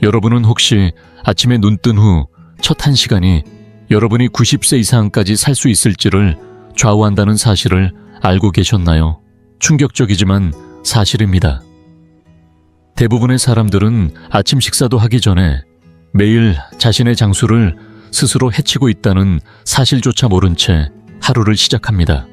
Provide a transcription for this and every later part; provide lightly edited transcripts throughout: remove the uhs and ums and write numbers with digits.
여러분은 혹시 아침에 눈 뜬 후 첫 1시간이 여러분이 90세 이상까지 살 수 있을지를 좌우한다는 사실을 알고 계셨나요? 충격적이지만 사실입니다. 대부분의 사람들은 아침 식사도 하기 전에 매일 자신의 장수를 스스로 해치고 있다는 사실조차 모른 채 하루를 시작합니다.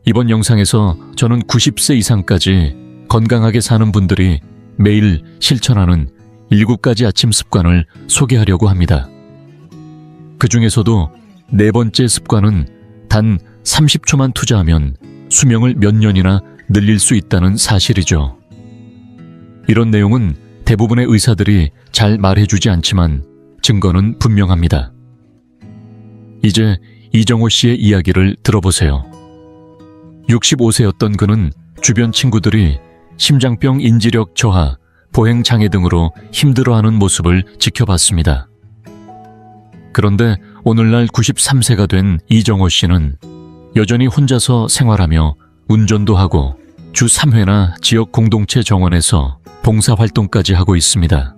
이번 영상에서 저는 90세 이상까지 건강하게 사는 분들이 매일 실천하는 7가지 아침 습관을 소개하려고 합니다. 그 중에서도 4번째 습관은 단 30초만 투자하면 수명을 몇 년이나 늘릴 수 있다는 사실이죠. 이런 내용은 대부분의 의사들이 잘 말해주지 않지만 증거는 분명합니다. 이제 이정호 씨의 이야기를 들어보세요. 65세였던 그는 주변 친구들이 심장병 인지력 저하, 보행장애 등으로 힘들어하는 모습을 지켜봤습니다. 그런데 오늘날 93세가 된 이정호 씨는 여전히 혼자서 생활하며 운전도 하고 주 3회나 지역 공동체 정원에서 봉사활동까지 하고 있습니다.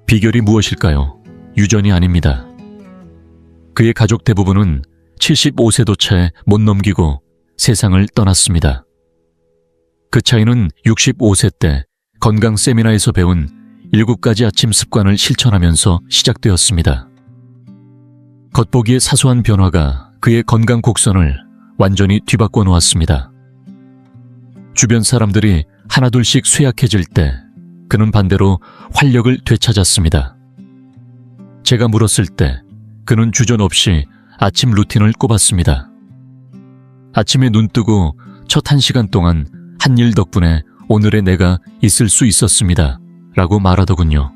비결이 무엇일까요? 유전이 아닙니다. 그의 가족 대부분은 75세도 채 못 넘기고 세상을 떠났습니다. 그 차이는 65세 때 건강 세미나에서 배운 7가지 아침 습관을 실천하면서 시작되었습니다. 겉보기에 사소한 변화가 그의 건강 곡선을 완전히 뒤바꿔 놓았습니다. 주변 사람들이 하나둘씩 쇠약해질 때 그는 반대로 활력을 되찾았습니다. 제가 물었을 때 그는 주저없이 아침 루틴을 꼽았습니다. 아침에 눈 뜨고 첫 1시간 동안 한 일 덕분에 오늘의 내가 있을 수 있었습니다. 라고 말하더군요.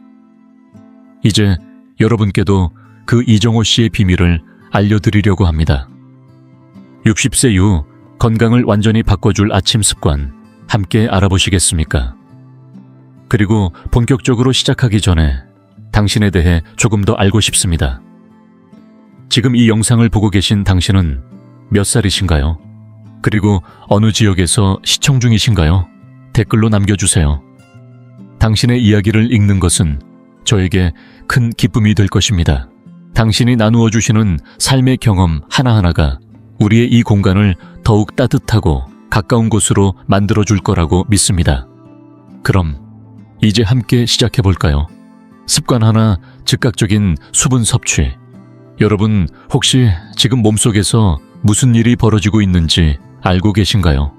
이제 여러분께도 그 이정호 씨의 비밀을 알려드리려고 합니다. 60세 이후 건강을 완전히 바꿔줄 아침 습관 함께 알아보시겠습니까? 그리고 본격적으로 시작하기 전에 당신에 대해 조금 더 알고 싶습니다. 지금 이 영상을 보고 계신 당신은 몇 살이신가요? 그리고 어느 지역에서 시청 중이신가요? 댓글로 남겨주세요. 당신의 이야기를 읽는 것은 저에게 큰 기쁨이 될 것입니다. 당신이 나누어 주시는 삶의 경험 하나하나가 우리의 이 공간을 더욱 따뜻하고 가까운 곳으로 만들어줄 거라고 믿습니다. 그럼 이제 함께 시작해볼까요? 습관 하나, 즉각적인 수분 섭취. 여러분 혹시 지금 몸속에서 무슨 일이 벌어지고 있는지 알고 계신가요?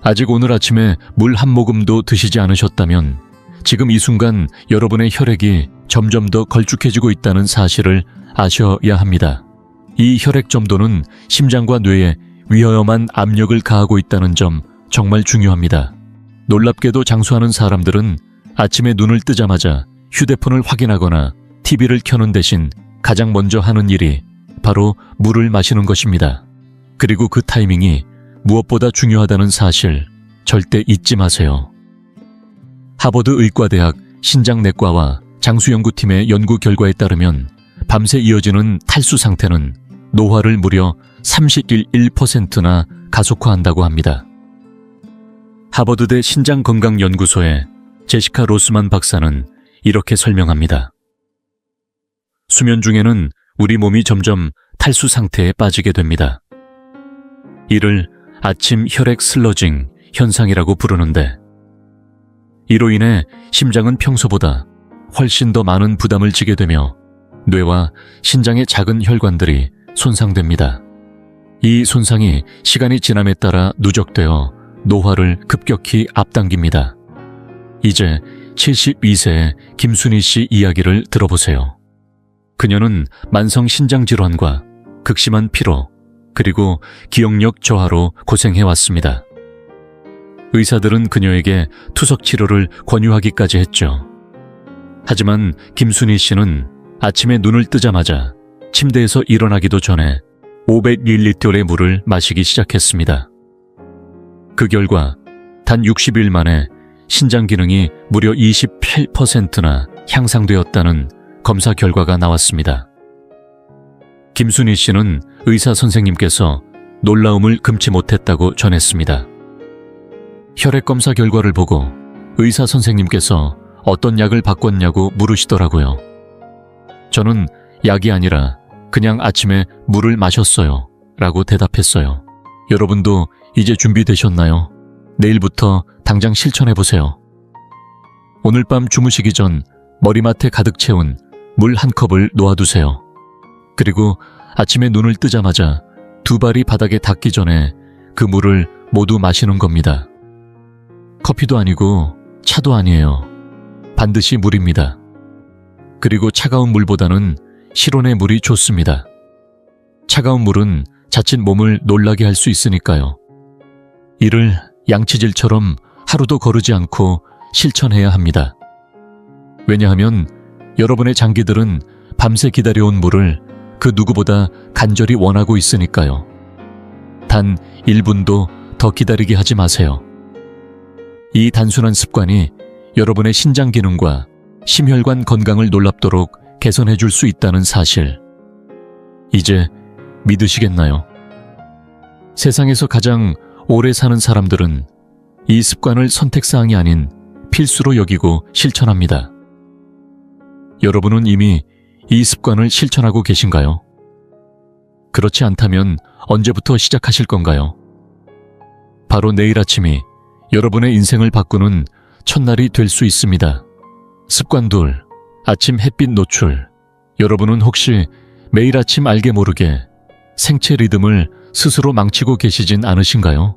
아직 오늘 아침에 물 한 모금도 드시지 않으셨다면 지금 이 순간 여러분의 혈액이 점점 더 걸쭉해지고 있다는 사실을 아셔야 합니다. 이 혈액 점도는 심장과 뇌에 위험한 압력을 가하고 있다는 점 정말 중요합니다. 놀랍게도 장수하는 사람들은 아침에 눈을 뜨자마자 휴대폰을 확인하거나 TV를 켜는 대신 가장 먼저 하는 일이 바로 물을 마시는 것입니다. 그리고 그 타이밍이 무엇보다 중요하다는 사실 절대 잊지 마세요. 하버드 의과대학 신장내과와 장수연구팀의 연구 결과에 따르면 밤새 이어지는 탈수 상태는 노화를 무려 31%나 가속화한다고 합니다. 하버드대 신장건강연구소의 제시카 로스만 박사는 이렇게 설명합니다. 수면 중에는 우리 몸이 점점 탈수 상태에 빠지게 됩니다. 이를 아침 혈액 슬러징 현상이라고 부르는데, 이로 인해 심장은 평소보다 훨씬 더 많은 부담을 지게 되며 뇌와 신장의 작은 혈관들이 손상됩니다. 이 손상이 시간이 지남에 따라 누적되어 노화를 급격히 앞당깁니다. 이제 72세의 김순희 씨 이야기를 들어보세요. 그녀는 만성 신장질환과 극심한 피로, 그리고 기억력 저하로 고생해왔습니다. 의사들은 그녀에게 투석 치료를 권유하기까지 했죠. 하지만 김순희 씨는 아침에 눈을 뜨자마자 침대에서 일어나기도 전에 500ml의 물을 마시기 시작했습니다. 그 결과 단 60일 만에 신장 기능이 무려 28%나 향상되었다는 검사 결과가 나왔습니다. 김순희 씨는 의사 선생님께서 놀라움을 금치 못했다고 전했습니다. 혈액 검사 결과를 보고 의사 선생님께서 어떤 약을 바꿨냐고 물으시더라고요. 저는 약이 아니라 그냥 아침에 물을 마셨어요 라고 대답했어요. 여러분도 이제 준비되셨나요? 내일부터 당장 실천해보세요. 오늘 밤 주무시기 전 머리맡에 가득 채운 물 한 컵을 놓아두세요. 그리고 아침에 눈을 뜨자마자 두 발이 바닥에 닿기 전에 그 물을 모두 마시는 겁니다. 커피도 아니고 차도 아니에요. 반드시 물입니다. 그리고 차가운 물보다는 실온의 물이 좋습니다. 차가운 물은 자칫 몸을 놀라게 할 수 있으니까요. 이를 양치질처럼 하루도 거르지 않고 실천해야 합니다. 왜냐하면 여러분의 장기들은 밤새 기다려온 물을 그 누구보다 간절히 원하고 있으니까요. 단 1분도 더 기다리게 하지 마세요. 이 단순한 습관이 여러분의 신장 기능과 심혈관 건강을 놀랍도록 개선해 줄 수 있다는 사실. 이제 믿으시겠나요? 세상에서 가장 오래 사는 사람들은 이 습관을 선택사항이 아닌 필수로 여기고 실천합니다. 여러분은 이미 이 습관을 실천하고 계신가요? 그렇지 않다면 언제부터 시작하실 건가요? 바로 내일 아침이 여러분의 인생을 바꾸는 첫날이 될 수 있습니다. 습관 2. 아침 햇빛 노출. 여러분은 혹시 매일 아침 알게 모르게 생체 리듬을 스스로 망치고 계시진 않으신가요?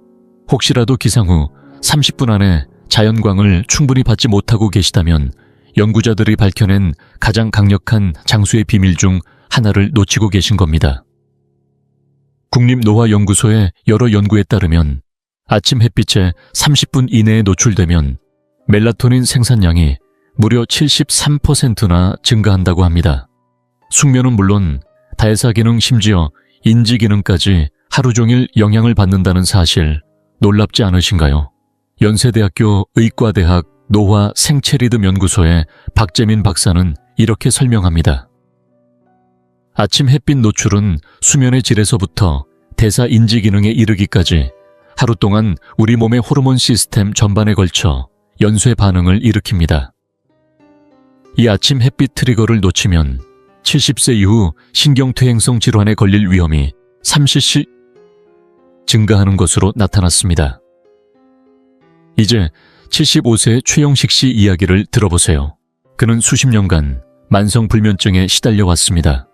혹시라도 기상 후 30분 안에 자연광을 충분히 받지 못하고 계시다면 연구자들이 밝혀낸 가장 강력한 장수의 비밀 중 하나를 놓치고 계신 겁니다. 국립노화연구소의 여러 연구에 따르면 아침 햇빛에 30분 이내에 노출되면 멜라토닌 생산량이 무려 73%나 증가한다고 합니다. 숙면은 물론代谢 기능 심지어 인지 기능까지 하루 종일 영향을 받는다는 사실 놀랍지 않으신가요? 연세대학교 의과대학 노화 생체리듬 연구소의 박재민 박사는 이렇게 설명합니다. 아침 햇빛 노출은 수면의 질에서부터 대사 인지 기능에 이르기까지 하루 동안 우리 몸의 호르몬 시스템 전반에 걸쳐 연쇄 반응을 일으킵니다. 이 아침 햇빛 트리거를 놓치면 70세 이후 신경퇴행성 질환에 걸릴 위험이 30시 증가하는 것으로 나타났습니다. 이제 75세의 최영식 씨 이야기를 들어보세요. 그는 수십 년간 만성불면증에 시달려왔습니다.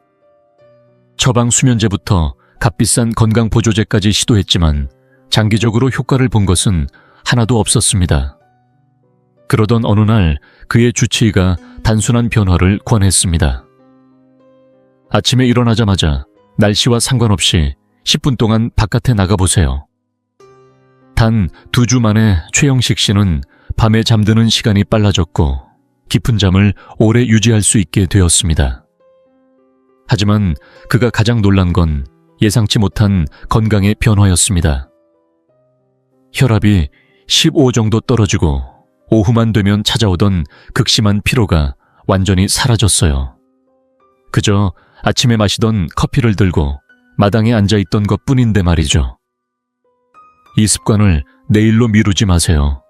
처방 수면제부터 값비싼 건강보조제까지 시도했지만 장기적으로 효과를 본 것은 하나도 없었습니다. 그러던 어느 날 그의 주치의가 단순한 변화를 권했습니다. 아침에 일어나자마자 날씨와 상관없이 10분 동안 바깥에 나가보세요. 단 2주 만에 최영식 씨는 밤에 잠드는 시간이 빨라졌고 깊은 잠을 오래 유지할 수 있게 되었습니다. 하지만 그가 가장 놀란 건 예상치 못한 건강의 변화였습니다. 혈압이 15 정도 떨어지고 오후만 되면 찾아오던 극심한 피로가 완전히 사라졌어요. 그저 아침에 마시던 커피를 들고 마당에 앉아있던 것뿐인데 말이죠. 이 습관을 내일로 미루지 마세요.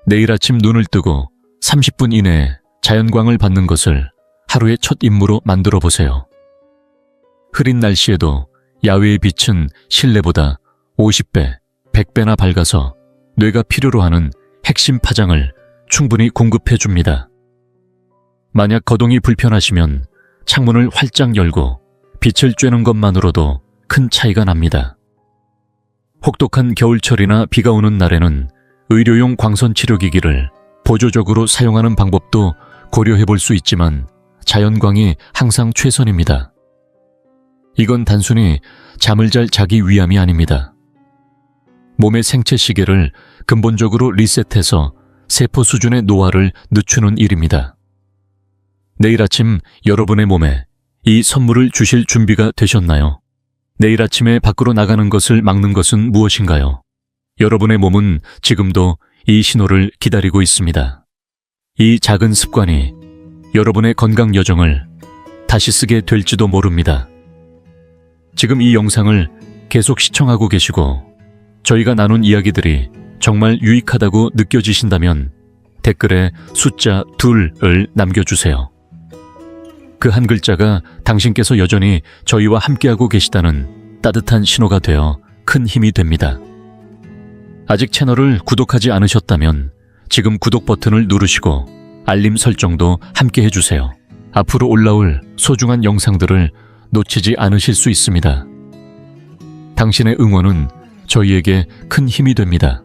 내일 아침 눈을 뜨고 30분 이내에 자연광을 받는 것을 하루의 첫 임무로 만들어 보세요. 흐린 날씨에도 야외의 빛은 실내보다 50배, 100배나 밝아서 뇌가 필요로 하는 핵심 파장을 충분히 공급해 줍니다. 만약 거동이 불편하시면 창문을 활짝 열고 빛을 쬐는 것만으로도 큰 차이가 납니다. 혹독한 겨울철이나 비가 오는 날에는 의료용 광선 치료기기를 보조적으로 사용하는 방법도 고려해 볼 수 있지만 자연광이 항상 최선입니다. 이건 단순히 잠을 잘 자기 위함이 아닙니다. 몸의 생체 시계를 근본적으로 리셋해서 세포 수준의 노화를 늦추는 일입니다. 내일 아침 여러분의 몸에 이 선물을 주실 준비가 되셨나요? 내일 아침에 밖으로 나가는 것을 막는 것은 무엇인가요? 여러분의 몸은 지금도 이 신호를 기다리고 있습니다. 이 작은 습관이 여러분의 건강 여정을 다시 쓰게 될지도 모릅니다. 지금 이 영상을 계속 시청하고 계시고 저희가 나눈 이야기들이 정말 유익하다고 느껴지신다면 댓글에 숫자 2을 남겨주세요. 그 한 글자가 당신께서 여전히 저희와 함께하고 계시다는 따뜻한 신호가 되어 큰 힘이 됩니다. 아직 채널을 구독하지 않으셨다면 지금 구독 버튼을 누르시고 알림 설정도 함께 해주세요. 앞으로 올라올 소중한 영상들을 놓치지 않으실 수 있습니다. 당신의 응원은 저희에게 큰 힘이 됩니다.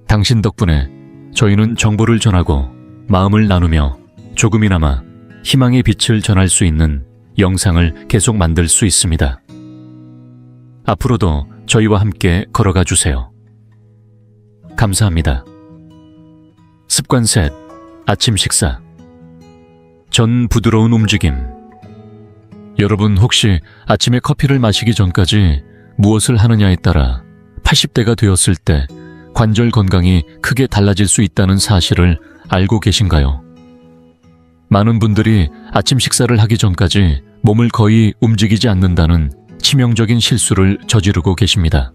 당신 덕분에 저희는 정보를 전하고 마음을 나누며 조금이나마 희망의 빛을 전할 수 있는 영상을 계속 만들 수 있습니다. 앞으로도 저희와 함께 걸어가 주세요. 감사합니다. 습관 셋, 아침 식사. 전 부드러운 움직임. 여러분 혹시 아침에 커피를 마시기 전까지 무엇을 하느냐에 따라 80대가 되었을 때 관절 건강이 크게 달라질 수 있다는 사실을 알고 계신가요? 많은 분들이 아침 식사를 하기 전까지 몸을 거의 움직이지 않는다는 치명적인 실수를 저지르고 계십니다.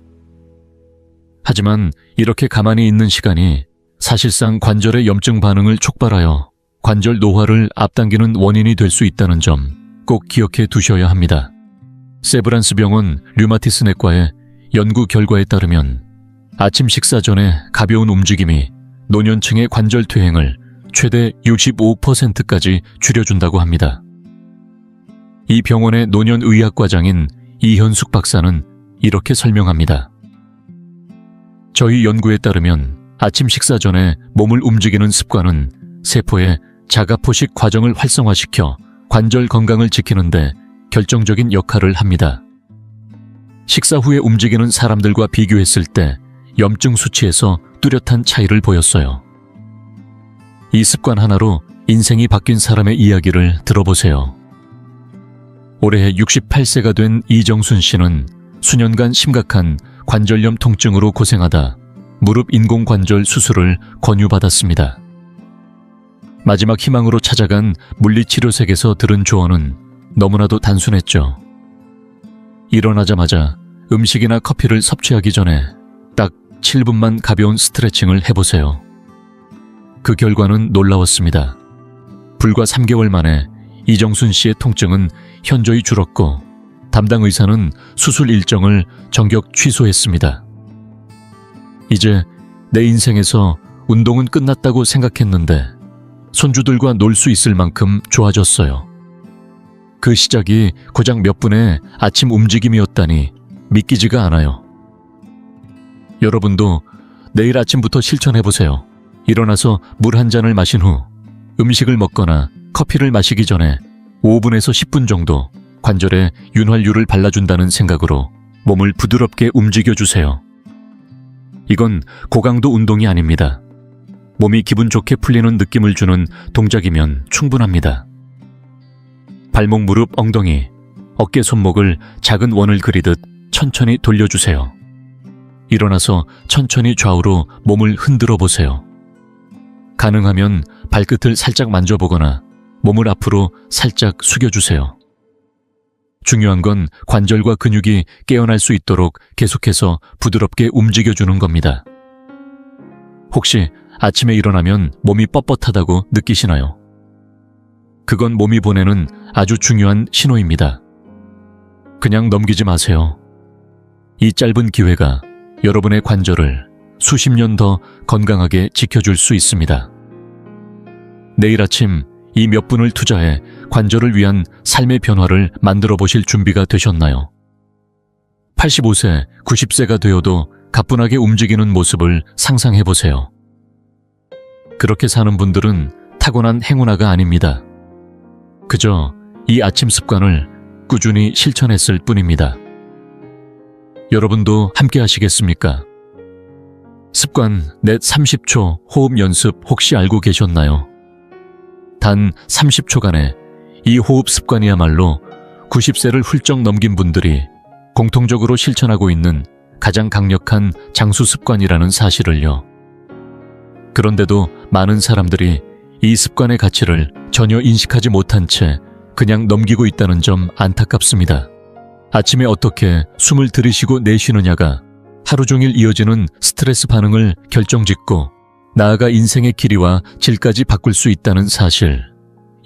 하지만 이렇게 가만히 있는 시간이 사실상 관절의 염증 반응을 촉발하여 관절 노화를 앞당기는 원인이 될 수 있다는 점 꼭 기억해 두셔야 합니다. 세브란스 병원 류마티스 내과의 연구 결과에 따르면 아침 식사 전에 가벼운 움직임이 노년층의 관절 퇴행을 최대 65%까지 줄여준다고 합니다. 이 병원의 노년의학과장인 이현숙 박사는 이렇게 설명합니다. 저희 연구에 따르면 아침 식사 전에 몸을 움직이는 습관은 세포의 자가포식 과정을 활성화시켜 관절 건강을 지키는데 결정적인 역할을 합니다. 식사 후에 움직이는 사람들과 비교했을 때 염증 수치에서 뚜렷한 차이를 보였어요. 이 습관 하나로 인생이 바뀐 사람의 이야기를 들어보세요. 올해 68세가 된 이정순 씨는 수년간 심각한 관절염 통증으로 고생하다 무릎 인공관절 수술을 권유받았습니다. 마지막 희망으로 찾아간 물리치료색에서 들은 조언은 너무나도 단순했죠. 일어나자마자 음식이나 커피를 섭취하기 전에 딱 7분만 가벼운 스트레칭을 해보세요. 그 결과는 놀라웠습니다. 불과 3개월 만에 이정순 씨의 통증은 현저히 줄었고 담당 의사는 수술 일정을 전격 취소했습니다. 이제 내 인생에서 운동은 끝났다고 생각했는데 손주들과 놀 수 있을 만큼 좋아졌어요. 그 시작이 고작 몇 분의 아침 움직임이었다니 믿기지가 않아요. 여러분도 내일 아침부터 실천해보세요. 일어나서 물 한 잔을 마신 후 음식을 먹거나 커피를 마시기 전에 5분에서 10분 정도 관절에 윤활유를 발라준다는 생각으로 몸을 부드럽게 움직여주세요. 이건 고강도 운동이 아닙니다. 몸이 기분 좋게 풀리는 느낌을 주는 동작이면 충분합니다. 발목, 무릎, 엉덩이, 어깨, 손목을 작은 원을 그리듯 천천히 돌려주세요. 일어나서 천천히 좌우로 몸을 흔들어 보세요. 가능하면 발끝을 살짝 만져보거나 몸을 앞으로 살짝 숙여주세요. 중요한 건 관절과 근육이 깨어날 수 있도록 계속해서 부드럽게 움직여주는 겁니다. 혹시 아침에 일어나면 몸이 뻣뻣하다고 느끼시나요? 그건 몸이 보내는 아주 중요한 신호입니다. 그냥 넘기지 마세요. 이 짧은 기회가 여러분의 관절을 수십 년 더 건강하게 지켜줄 수 있습니다. 내일 아침 이 몇 분을 투자해 관절을 위한 삶의 변화를 만들어 보실 준비가 되셨나요? 85세, 90세가 되어도 가뿐하게 움직이는 모습을 상상해 보세요. 그렇게 사는 분들은 타고난 행운아가 아닙니다. 그저 이 아침 습관을 꾸준히 실천했을 뿐입니다. 여러분도 함께 하시겠습니까? 습관 넷 30초 호흡 연습 혹시 알고 계셨나요? 단 30초간의 이 호흡 습관이야말로 90세를 훌쩍 넘긴 분들이 공통적으로 실천하고 있는 가장 강력한 장수 습관이라는 사실을요. 그런데도 많은 사람들이 이 습관의 가치를 전혀 인식하지 못한 채 그냥 넘기고 있다는 점 안타깝습니다. 아침에 어떻게 숨을 들이쉬고 내쉬느냐가 하루 종일 이어지는 스트레스 반응을 결정짓고 나아가 인생의 길이와 질까지 바꿀 수 있다는 사실,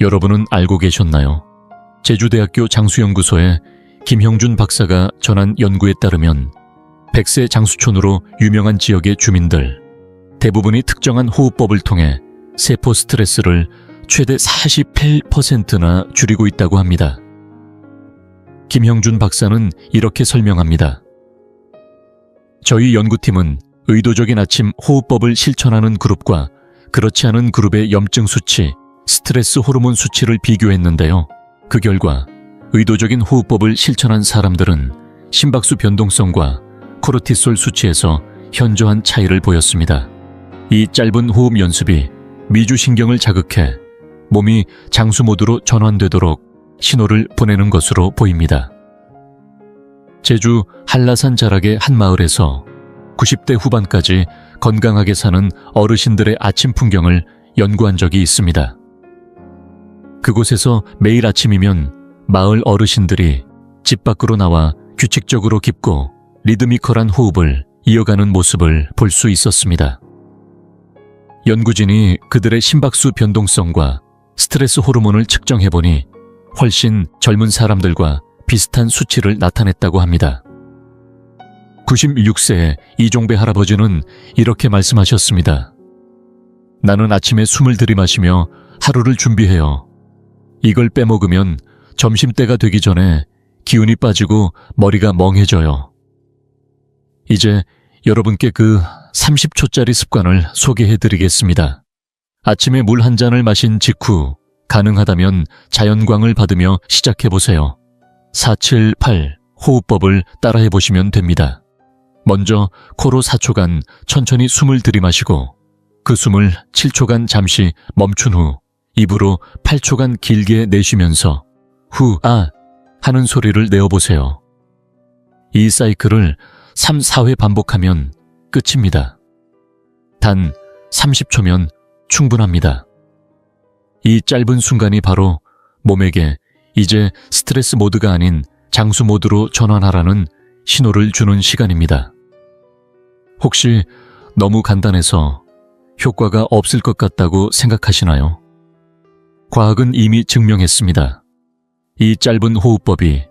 여러분은 알고 계셨나요? 제주대학교 장수연구소의 김형준 박사가 전한 연구에 따르면 백세 장수촌으로 유명한 지역의 주민들 대부분이 특정한 호흡법을 통해 세포 스트레스를 최대 48%나 줄이고 있다고 합니다. 김형준 박사는 이렇게 설명합니다. 저희 연구팀은 의도적인 아침 호흡법을 실천하는 그룹과 그렇지 않은 그룹의 염증 수치, 스트레스 호르몬 수치를 비교했는데요. 그 결과 의도적인 호흡법을 실천한 사람들은 심박수 변동성과 코르티솔 수치에서 현저한 차이를 보였습니다. 이 짧은 호흡 연습이 미주신경을 자극해 몸이 장수 모드로 전환되도록 신호를 보내는 것으로 보입니다. 제주 한라산 자락의 한 마을에서 90대 후반까지 건강하게 사는 어르신들의 아침 풍경을 연구한 적이 있습니다. 그곳에서 매일 아침이면 마을 어르신들이 집 밖으로 나와 규칙적으로 깊고 리드미컬한 호흡을 이어가는 모습을 볼 수 있었습니다. 연구진이 그들의 심박수 변동성과 스트레스 호르몬을 측정해보니 훨씬 젊은 사람들과 비슷한 수치를 나타냈다고 합니다. 96세의 이종배 할아버지는 이렇게 말씀하셨습니다. 나는 아침에 숨을 들이마시며 하루를 준비해요. 이걸 빼먹으면 점심때가 되기 전에 기운이 빠지고 머리가 멍해져요. 이제 여러분께 그 30초짜리 습관을 소개해드리겠습니다. 아침에 물 한 잔을 마신 직후 가능하다면 자연광을 받으며 시작해보세요. 478 호흡법을 따라해보시면 됩니다. 먼저 코로 4초간 천천히 숨을 들이마시고 그 숨을 7초간 잠시 멈춘 후 입으로 8초간 길게 내쉬면서 후, 아 하는 소리를 내어보세요. 이 사이클을 3, 4회 반복하면 끝입니다. 단 30초면 충분합니다. 이 짧은 순간이 바로 몸에게 이제 스트레스 모드가 아닌 장수 모드로 전환하라는 신호를 주는 시간입니다. 혹시 너무 간단해서 효과가 없을 것 같다고 생각하시나요? 과학은 이미 증명했습니다. 이 짧은 호흡법이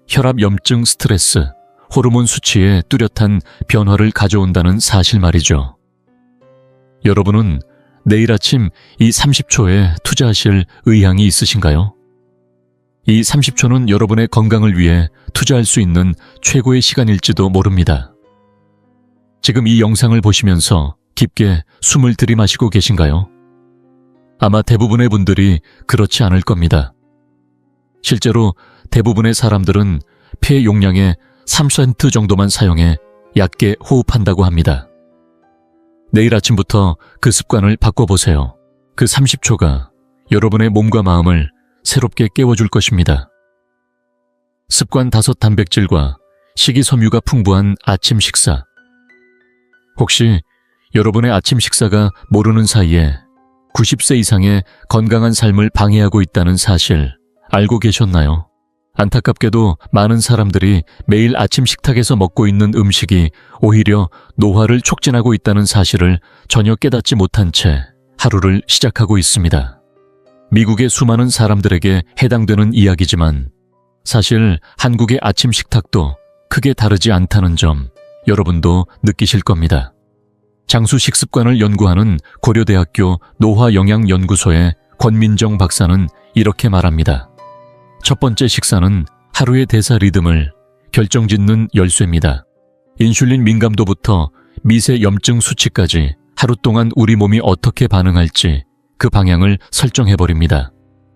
혈압 염증 스트레스, 호르몬 수치에 뚜렷한 변화를 가져온다는 사실 말이죠. 여러분은 내일 아침 이 30초에 투자하실 의향이 있으신가요? 이 30초는 여러분의 건강을 위해 투자할 수 있는 최고의 시간일지도 모릅니다. 지금 이 영상을 보시면서 깊게 숨을 들이마시고 계신가요? 아마 대부분의 분들이 그렇지 않을 겁니다. 실제로 대부분의 사람들은 폐 용량의 3% 정도만 사용해 얕게 호흡한다고 합니다. 내일 아침부터 그 습관을 바꿔보세요. 그 30초가 여러분의 몸과 마음을 새롭게 깨워줄 것입니다. 습관 5 단백질과 식이섬유가 풍부한 아침 식사. 혹시 여러분의 아침 식사가 모르는 사이에 90세 이상의 건강한 삶을 방해하고 있다는 사실 알고 계셨나요? 안타깝게도 많은 사람들이 매일 아침 식탁에서 먹고 있는 음식이 오히려 노화를 촉진하고 있다는 사실을 전혀 깨닫지 못한 채 하루를 시작하고 있습니다. 미국의 수많은 사람들에게 해당되는 이야기지만 사실 한국의 아침 식탁도 크게 다르지 않다는 점 여러분도 느끼실 겁니다. 장수 식습관을 연구하는 고려대학교 노화영양연구소의 권민정 박사는 이렇게 말합니다. 첫 번째 식사는 하루의 대사 리듬을 결정짓는 열쇠입니다. 인슐린 민감도부터 미세 염증 수치까지 하루 동안 우리 몸이 어떻게 반응할지 그 방향을 설정해버립니다.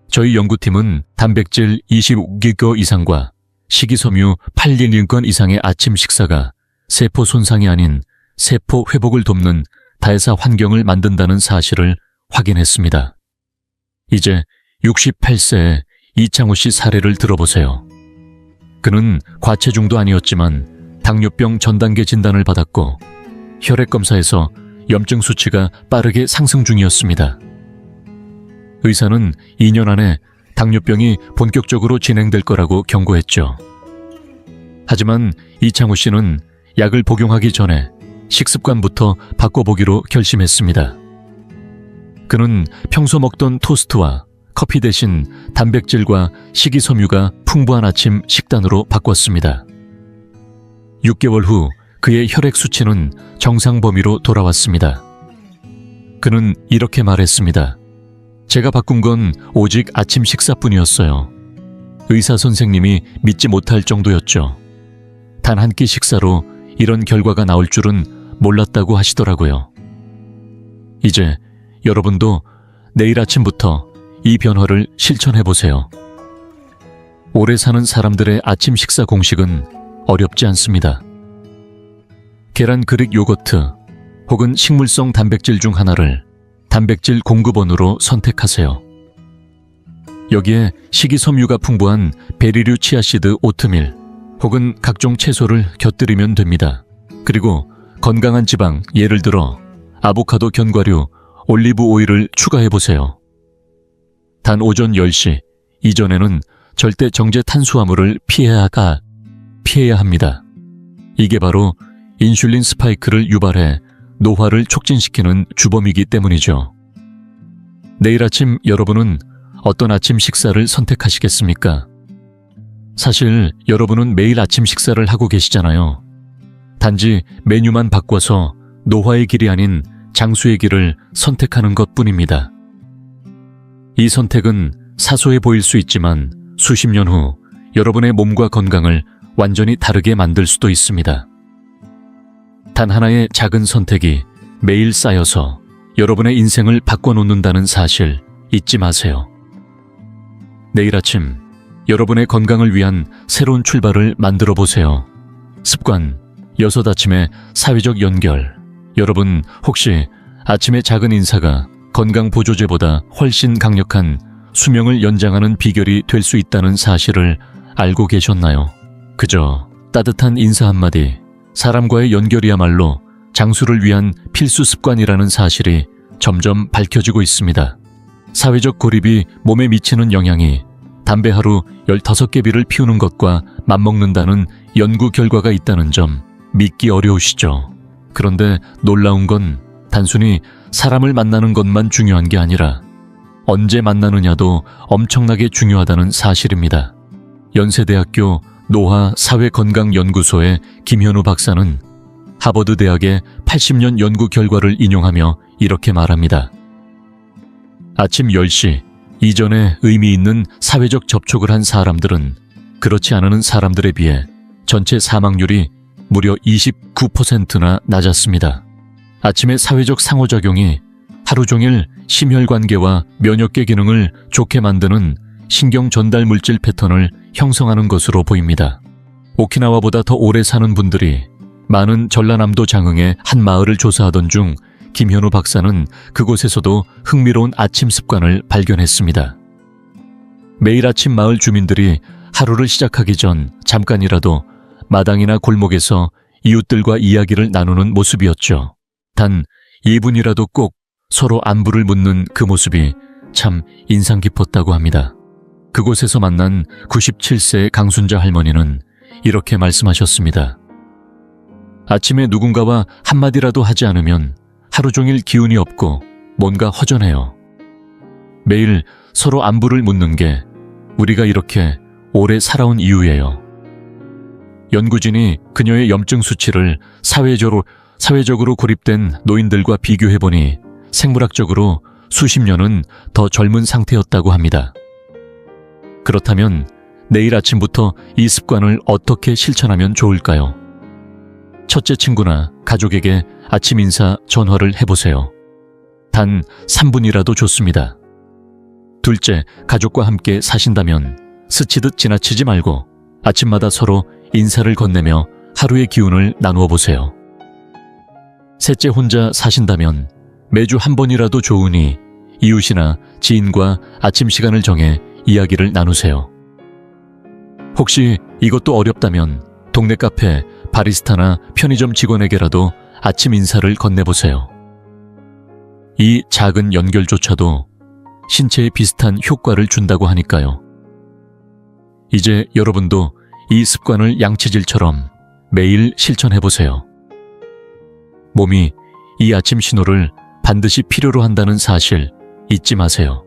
저희 연구팀은 단백질 25기가 이상과 식이섬유 8리건 이상의 아침 식사가 세포 손상이 아닌 세포 회복을 돕는 다해사 환경을 만든다는 사실을 확인했습니다. 이제 68세의 이창호 씨 사례를 들어보세요. 그는 과체중도 아니었지만 당뇨병 전단계 진단을 받았고 혈액 검사에서 염증 수치가 빠르게 상승 중이었습니다. 의사는 2년 안에 당뇨병이 본격적으로 진행될 거라고 경고했죠. 하지만 이창호 씨는 약을 복용하기 전에 식습관부터 바꿔보기로 결심했습니다. 그는 평소 먹던 토스트와 커피 대신 단백질과 식이섬유가 풍부한 아침 식단으로 바꿨습니다. 6개월 후 그의 혈액 수치는 정상 범위로 돌아왔습니다. 그는 이렇게 말했습니다. 제가 바꾼 건 오직 아침 식사뿐이었어요. 의사 선생님이 믿지 못할 정도였죠. 단 한 끼 식사로 이런 결과가 나올 줄은 몰랐다고 하시더라고요. 이제 여러분도 내일 아침부터 이 변화를 실천해보세요. 오래 사는 사람들의 아침 식사 공식은 어렵지 않습니다. 계란 그릭 요거트 혹은 식물성 단백질 중 하나를 단백질 공급원으로 선택하세요. 여기에 식이섬유가 풍부한 베리류 치아씨드 오트밀 혹은 각종 채소를 곁들이면 됩니다. 그리고 건강한 지방, 예를 들어 아보카도 견과류, 올리브 오일을 추가해보세요. 단 오전 10시 이전에는 절대 정제 탄수화물을 피해야 합니다. 이게 바로 인슐린 스파이크를 유발해 노화를 촉진시키는 주범이기 때문이죠. 내일 아침 여러분은 어떤 아침 식사를 선택하시겠습니까? 사실 여러분은 매일 아침 식사를 하고 계시잖아요. 단지 메뉴만 바꿔서 노화의 길이 아닌 장수의 길을 선택하는 것뿐입니다. 이 선택은 사소해 보일 수 있지만 수십 년 후 여러분의 몸과 건강을 완전히 다르게 만들 수도 있습니다. 단 하나의 작은 선택이 매일 쌓여서 여러분의 인생을 바꿔놓는다는 사실 잊지 마세요. 내일 아침 여러분의 건강을 위한 새로운 출발을 만들어 보세요. 습관 6아침의 사회적 연결. 여러분 혹시 아침의 작은 인사가 건강 보조제보다 훨씬 강력한 수명을 연장하는 비결이 될 수 있다는 사실을 알고 계셨나요? 그저 따뜻한 인사 한마디, 사람과의 연결이야말로 장수를 위한 필수 습관이라는 사실이 점점 밝혀지고 있습니다. 사회적 고립이 몸에 미치는 영향이 담배 하루 15개비를 피우는 것과 맞먹는다는 연구 결과가 있다는 점 믿기 어려우시죠? 그런데 놀라운 건 단순히 사람을 만나는 것만 중요한 게 아니라 언제 만나느냐도 엄청나게 중요하다는 사실입니다. 연세대학교 노화사회건강연구소의 김현우 박사는 하버드 대학의 80년 연구 결과를 인용하며 이렇게 말합니다. 아침 10시 이전에 의미 있는 사회적 접촉을 한 사람들은 그렇지 않은 사람들에 비해 전체 사망률이 무려 29%나 낮았습니다. 아침의 사회적 상호작용이 하루 종일 심혈관계와 면역계 기능을 좋게 만드는 신경 전달 물질 패턴을 형성하는 것으로 보입니다. 오키나와보다 더 오래 사는 분들이 많은 전라남도 장흥의 한 마을을 조사하던 중 김현우 박사는 그곳에서도 흥미로운 아침 습관을 발견했습니다. 매일 아침 마을 주민들이 하루를 시작하기 전 잠깐이라도 마당이나 골목에서 이웃들과 이야기를 나누는 모습이었죠. 단 2분이라도 꼭 서로 안부를 묻는 그 모습이 참 인상 깊었다고 합니다. 그곳에서 만난 97세 강순자 할머니는 이렇게 말씀하셨습니다. 아침에 누군가와 한마디라도 하지 않으면 하루 종일 기운이 없고 뭔가 허전해요. 매일 서로 안부를 묻는 게 우리가 이렇게 오래 살아온 이유예요. 연구진이 그녀의 염증 수치를 사회적으로 고립된 노인들과 비교해보니 생물학적으로 수십 년은 더 젊은 상태였다고 합니다. 그렇다면 내일 아침부터 이 습관을 어떻게 실천하면 좋을까요? 첫째, 친구나 가족에게 아침 인사 전화를 해보세요. 단 3분이라도 좋습니다. 둘째, 가족과 함께 사신다면 스치듯 지나치지 말고 아침마다 서로 인사를 건네며 하루의 기운을 나누어 보세요. 셋째, 혼자 사신다면 매주 한 번이라도 좋으니 이웃이나 지인과 아침 시간을 정해 이야기를 나누세요. 혹시 이것도 어렵다면 동네 카페, 바리스타나 편의점 직원에게라도 아침 인사를 건네보세요. 이 작은 연결조차도 신체에 비슷한 효과를 준다고 하니까요. 이제 여러분도 이 습관을 양치질처럼 매일 실천해보세요. 몸이 이 아침 신호를 반드시 필요로 한다는 사실 잊지 마세요.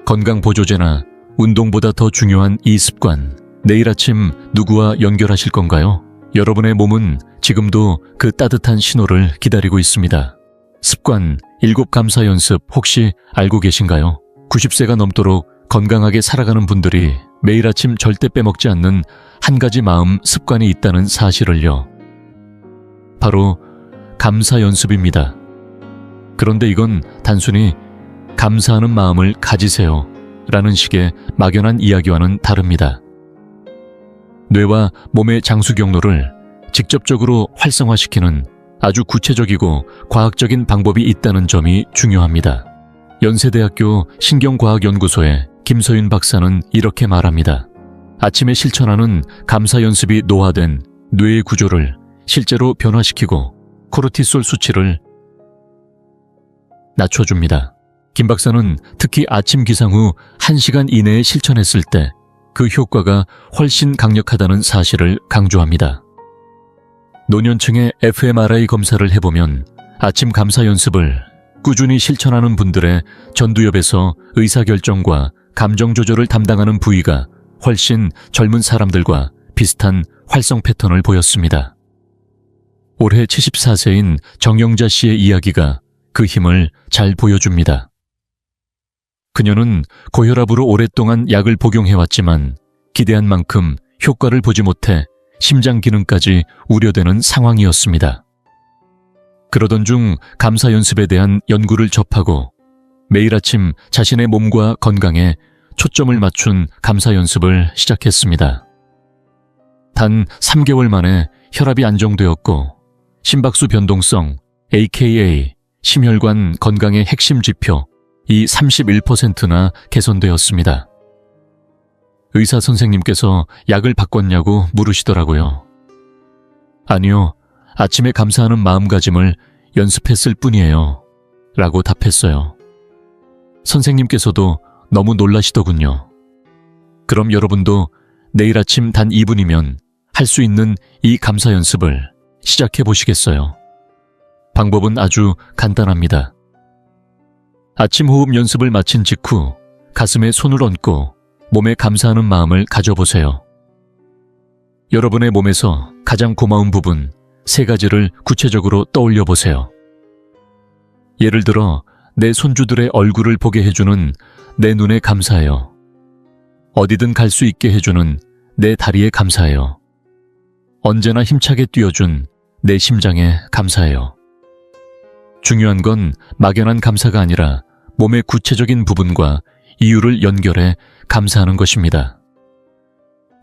건강보조제나 운동보다 더 중요한 이 습관, 내일 아침 누구와 연결하실 건가요? 여러분의 몸은 지금도 그 따뜻한 신호를 기다리고 있습니다. 습관 7감사 연습 혹시 알고 계신가요? 90세가 넘도록 건강하게 살아가는 분들이 매일 아침 절대 빼먹지 않는 한 가지 마음 습관이 있다는 사실을요. 바로 감사 연습입니다. 그런데 이건 단순히 감사하는 마음을 가지세요 라는 식의 막연한 이야기와는 다릅니다. 뇌와 몸의 장수 경로를 직접적으로 활성화시키는 아주 구체적이고 과학적인 방법이 있다는 점이 중요합니다. 연세대학교 신경과학연구소의 김서윤 박사는 이렇게 말합니다. 아침에 실천하는 감사 연습이 노화된 뇌의 구조를 실제로 변화시키고 코르티솔 수치를 낮춰줍니다. 김 박사는 특히 아침 기상 후 1시간 이내에 실천했을 때 그 효과가 훨씬 강력하다는 사실을 강조합니다. 노년층의 fMRI 검사를 해보면 아침 감사 연습을 꾸준히 실천하는 분들의 전두엽에서 의사결정과 감정 조절을 담당하는 부위가 훨씬 젊은 사람들과 비슷한 활성 패턴을 보였습니다. 올해 74세인 정영자 씨의 이야기가 그 힘을 잘 보여줍니다. 그녀는 고혈압으로 오랫동안 약을 복용해왔지만 기대한 만큼 효과를 보지 못해 심장 기능까지 우려되는 상황이었습니다. 그러던 중 감사 연습에 대한 연구를 접하고 매일 아침 자신의 몸과 건강에 초점을 맞춘 감사 연습을 시작했습니다. 단 3개월 만에 혈압이 안정되었고 심박수 변동성, aka 심혈관 건강의 핵심 지표 이 31%나 개선되었습니다. 의사 선생님께서 약을 바꿨냐고 물으시더라고요. 아니요, 아침에 감사하는 마음가짐을 연습했을 뿐이에요. 라고 답했어요. 선생님께서도 너무 놀라시더군요. 그럼 여러분도 내일 아침 단 2분이면 할 수 있는 이 감사 연습을 시작해 보시겠어요? 방법은 아주 간단합니다. 아침 호흡 연습을 마친 직후 가슴에 손을 얹고 몸에 감사하는 마음을 가져보세요. 여러분의 몸에서 가장 고마운 부분 3가지를 구체적으로 떠올려 보세요. 예를 들어 내 손주들의 얼굴을 보게 해주는 내 눈에 감사해요. 어디든 갈 수 있게 해주는 내 다리에 감사해요. 언제나 힘차게 뛰어준 내 심장에 감사해요. 중요한 건 막연한 감사가 아니라 몸의 구체적인 부분과 이유를 연결해 감사하는 것입니다.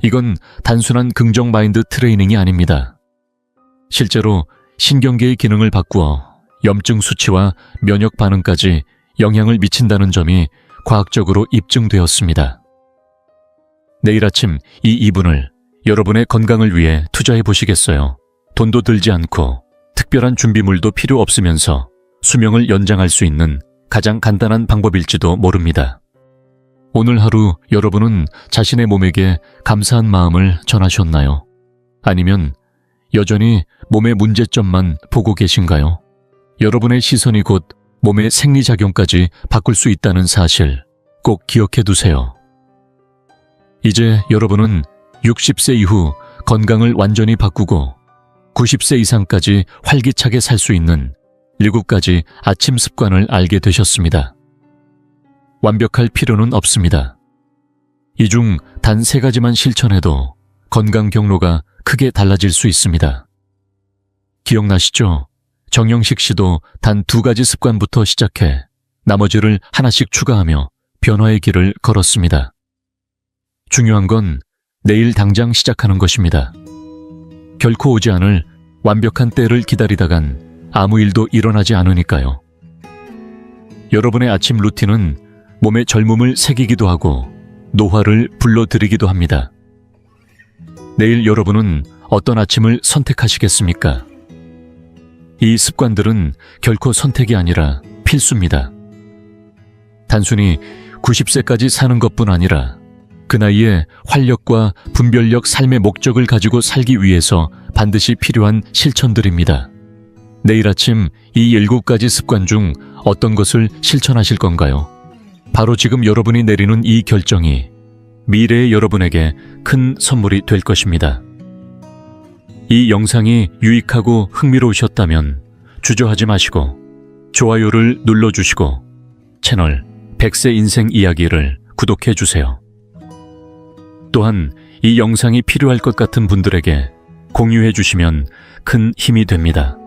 이건 단순한 긍정 마인드 트레이닝이 아닙니다. 실제로 신경계의 기능을 바꾸어 염증 수치와 면역 반응까지 영향을 미친다는 점이 과학적으로 입증되었습니다. 내일 아침 이 2분을 여러분의 건강을 위해 투자해 보시겠어요? 돈도 들지 않고 특별한 준비물도 필요 없으면서 수명을 연장할 수 있는 가장 간단한 방법일지도 모릅니다. 오늘 하루 여러분은 자신의 몸에게 감사한 마음을 전하셨나요? 아니면 여전히 몸의 문제점만 보고 계신가요? 여러분의 시선이 곧 몸의 생리작용까지 바꿀 수 있다는 사실 꼭 기억해 두세요. 이제 여러분은 60세 이후 건강을 완전히 바꾸고 90세 이상까지 활기차게 살 수 있는 7가지 아침 습관을 알게 되셨습니다. 완벽할 필요는 없습니다. 이 중 단 3가지만 실천해도 건강 경로가 크게 달라질 수 있습니다. 기억나시죠? 정영식 씨도 단 2가지 습관부터 시작해 나머지를 하나씩 추가하며 변화의 길을 걸었습니다. 중요한 건 내일 당장 시작하는 것입니다. 결코 오지 않을 완벽한 때를 기다리다간 아무 일도 일어나지 않으니까요. 여러분의 아침 루틴은 몸의 젊음을 새기기도 하고 노화를 불러들이기도 합니다. 내일 여러분은 어떤 아침을 선택하시겠습니까? 이 습관들은 결코 선택이 아니라 필수입니다. 단순히 90세까지 사는 것뿐 아니라 그 나이에 활력과 분별력 삶의 목적을 가지고 살기 위해서 반드시 필요한 실천들입니다. 내일 아침 이 7가지 습관 중 어떤 것을 실천하실 건가요? 바로 지금 여러분이 내리는 이 결정이 미래의 여러분에게 큰 선물이 될 것입니다. 이 영상이 유익하고 흥미로우셨다면 주저하지 마시고 좋아요를 눌러주시고 채널 100세 인생 이야기를 구독해주세요. 또한 이 영상이 필요할 것 같은 분들에게 공유해주시면 큰 힘이 됩니다.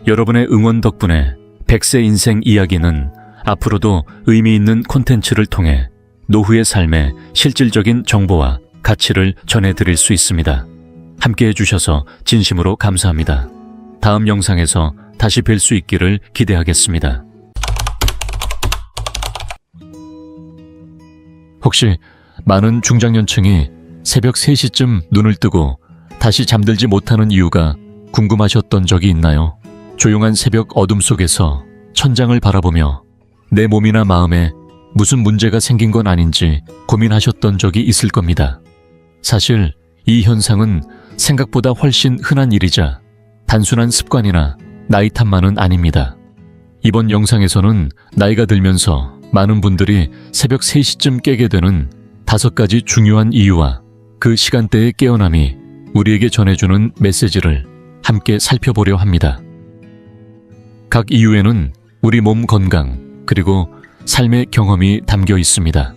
여러분의 응원 덕분에 100세 인생 이야기는 앞으로도 의미 있는 콘텐츠를 통해 노후의 삶에 실질적인 정보와 가치를 전해드릴 수 있습니다. 함께 해주셔서 진심으로 감사합니다. 다음 영상에서 다시 뵐 수 있기를 기대하겠습니다. 혹시 많은 중장년층이 새벽 3시쯤 눈을 뜨고 다시 잠들지 못하는 이유가 궁금하셨던 적이 있나요? 조용한 새벽 어둠 속에서 천장을 바라보며 내 몸이나 마음에 무슨 문제가 생긴 건 아닌지 고민하셨던 적이 있을 겁니다. 사실 이 현상은 생각보다 훨씬 흔한 일이자 단순한 습관이나 나이 탓만은 아닙니다. 이번 영상에서는 나이가 들면서 많은 분들이 새벽 3시쯤 깨게 되는 5가지 중요한 이유와 그 시간대의 깨어남이 우리에게 전해주는 메시지를 함께 살펴보려 합니다. 각 이유에는 우리 몸 건강 그리고 삶의 경험이 담겨 있습니다.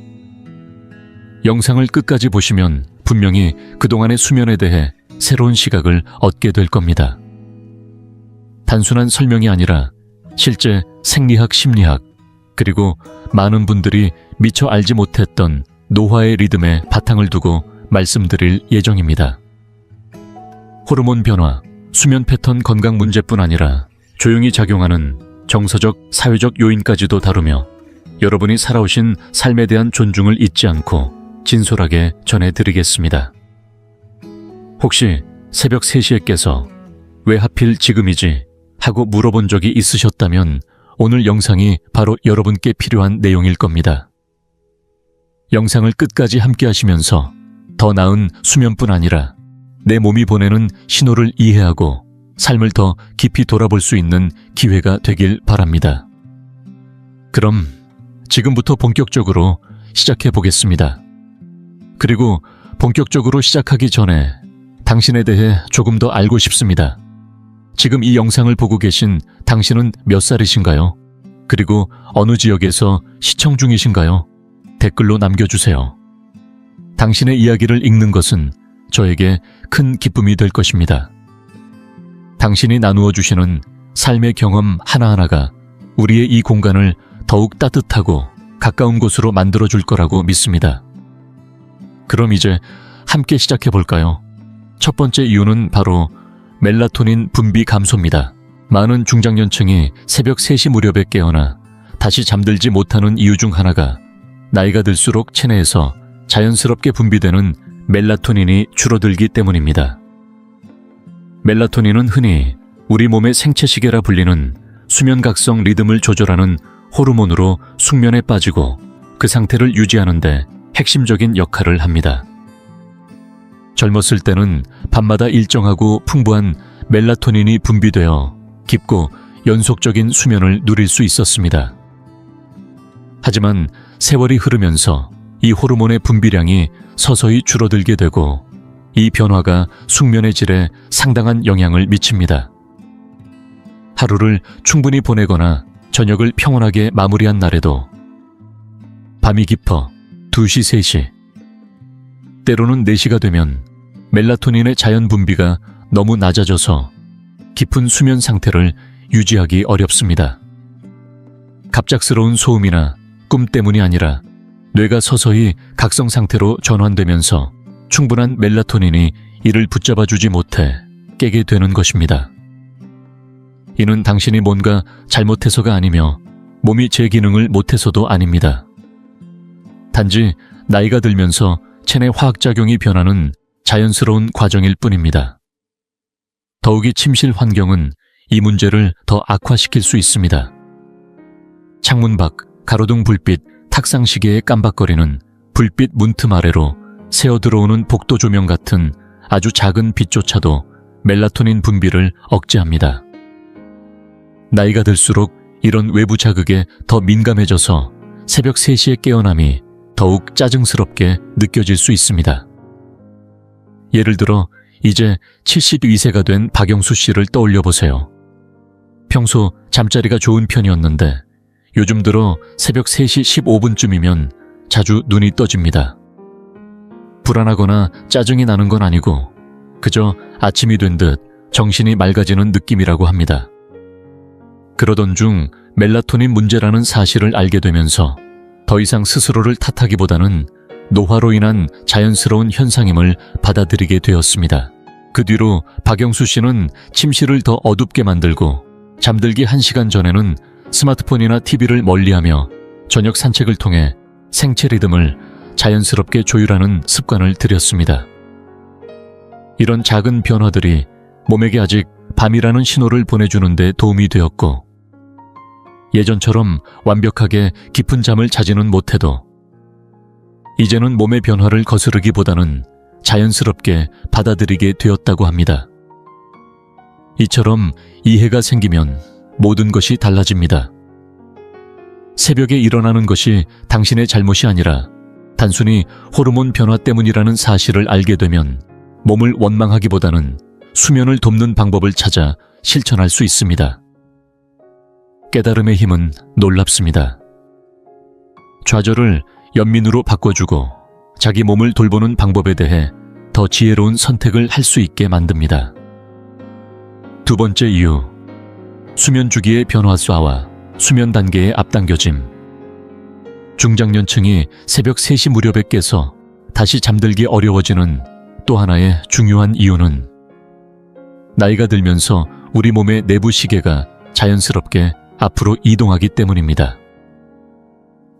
영상을 끝까지 보시면 분명히 그동안의 수면에 대해 새로운 시각을 얻게 될 겁니다. 단순한 설명이 아니라 실제 생리학, 심리학, 그리고 많은 분들이 미처 알지 못했던 노화의 리듬에 바탕을 두고 말씀드릴 예정입니다. 호르몬 변화, 수면 패턴 건강 문제뿐 아니라 조용히 작용하는 정서적, 사회적 요인까지도 다루며 여러분이 살아오신 삶에 대한 존중을 잊지 않고 진솔하게 전해드리겠습니다. 혹시 새벽 3시에 깨서 왜 하필 지금이지 하고 물어본 적이 있으셨다면 오늘 영상이 바로 여러분께 필요한 내용일 겁니다. 영상을 끝까지 함께 하시면서 더 나은 수면뿐 아니라 내 몸이 보내는 신호를 이해하고 삶을 더 깊이 돌아볼 수 있는 기회가 되길 바랍니다. 그럼 지금부터 본격적으로 시작해 보겠습니다. 그리고 본격적으로 시작하기 전에 당신에 대해 조금 더 알고 싶습니다. 지금 이 영상을 보고 계신 당신은 몇 살이신가요? 그리고 어느 지역에서 시청 중이신가요? 댓글로 남겨주세요. 당신의 이야기를 읽는 것은 저에게 큰 기쁨이 될 것입니다. 당신이 나누어 주시는 삶의 경험 하나하나가 우리의 이 공간을 더욱 따뜻하고 가까운 곳으로 만들어 줄 거라고 믿습니다. 그럼 이제 함께 시작해 볼까요? 첫 번째 이유는 바로 멜라토닌 분비 감소입니다. 많은 중장년층이 새벽 3시 무렵에 깨어나 다시 잠들지 못하는 이유 중 하나가 나이가 들수록 체내에서 자연스럽게 분비되는 멜라토닌이 줄어들기 때문입니다. 멜라토닌은 흔히 우리 몸의 생체시계라 불리는 수면각성 리듬을 조절하는 호르몬으로 숙면에 빠지고 그 상태를 유지하는 데 핵심적인 역할을 합니다. 젊었을 때는 밤마다 일정하고 풍부한 멜라토닌이 분비되어 깊고 연속적인 수면을 누릴 수 있었습니다. 하지만 세월이 흐르면서 이 호르몬의 분비량이 서서히 줄어들게 되고 이 변화가 숙면의 질에 상당한 영향을 미칩니다. 하루를 충분히 보내거나 저녁을 평온하게 마무리한 날에도 밤이 깊어 2시, 3시, 때로는 4시가 되면 멜라토닌의 자연 분비가 너무 낮아져서 깊은 수면 상태를 유지하기 어렵습니다. 갑작스러운 소음이나 꿈 때문이 아니라 뇌가 서서히 각성 상태로 전환되면서 충분한 멜라토닌이 이를 붙잡아주지 못해 깨게 되는 것입니다. 이는 당신이 뭔가 잘못해서가 아니며 몸이 제 기능을 못해서도 아닙니다. 단지 나이가 들면서 체내 화학작용이 변하는 자연스러운 과정일 뿐입니다. 더욱이 침실 환경은 이 문제를 더 악화시킬 수 있습니다. 창문 밖, 가로등 불빛, 탁상 시계에 깜박거리는 불빛 문틈 아래로 새어 들어오는 복도 조명 같은 아주 작은 빛조차도 멜라토닌 분비를 억제합니다. 나이가 들수록 이런 외부 자극에 더 민감해져서 새벽 3시에 깨어남이 더욱 짜증스럽게 느껴질 수 있습니다. 예를 들어 이제 72세가 된 박영수 씨를 떠올려 보세요. 평소 잠자리가 좋은 편이었는데 요즘 들어 새벽 3시 15분쯤이면 자주 눈이 떠집니다. 불안하거나 짜증이 나는 건 아니고 그저 아침이 된 듯 정신이 맑아지는 느낌이라고 합니다. 그러던 중 멜라토닌 문제라는 사실을 알게 되면서 더 이상 스스로를 탓하기보다는 노화로 인한 자연스러운 현상임을 받아들이게 되었습니다. 그 뒤로 박영수 씨는 침실을 더 어둡게 만들고 잠들기 1시간 전에는 스마트폰이나 TV를 멀리하며 저녁 산책을 통해 생체 리듬을 자연스럽게 조율하는 습관을 들였습니다. 이런 작은 변화들이 몸에게 아직 밤이라는 신호를 보내주는 데 도움이 되었고 예전처럼 완벽하게 깊은 잠을 자지는 못해도 이제는 몸의 변화를 거스르기보다는 자연스럽게 받아들이게 되었다고 합니다. 이처럼 이해가 생기면 모든 것이 달라집니다. 새벽에 일어나는 것이 당신의 잘못이 아니라 단순히 호르몬 변화 때문이라는 사실을 알게 되면 몸을 원망하기보다는 수면을 돕는 방법을 찾아 실천할 수 있습니다. 깨달음의 힘은 놀랍습니다. 좌절을 연민으로 바꿔주고 자기 몸을 돌보는 방법에 대해 더 지혜로운 선택을 할 수 있게 만듭니다. 두 번째 이유, 수면 주기의 변화수와 수면 단계의 앞당겨짐. 중장년층이 새벽 3시 무렵에 깨서 다시 잠들기 어려워지는 또 하나의 중요한 이유는 나이가 들면서 우리 몸의 내부 시계가 자연스럽게 앞으로 이동하기 때문입니다.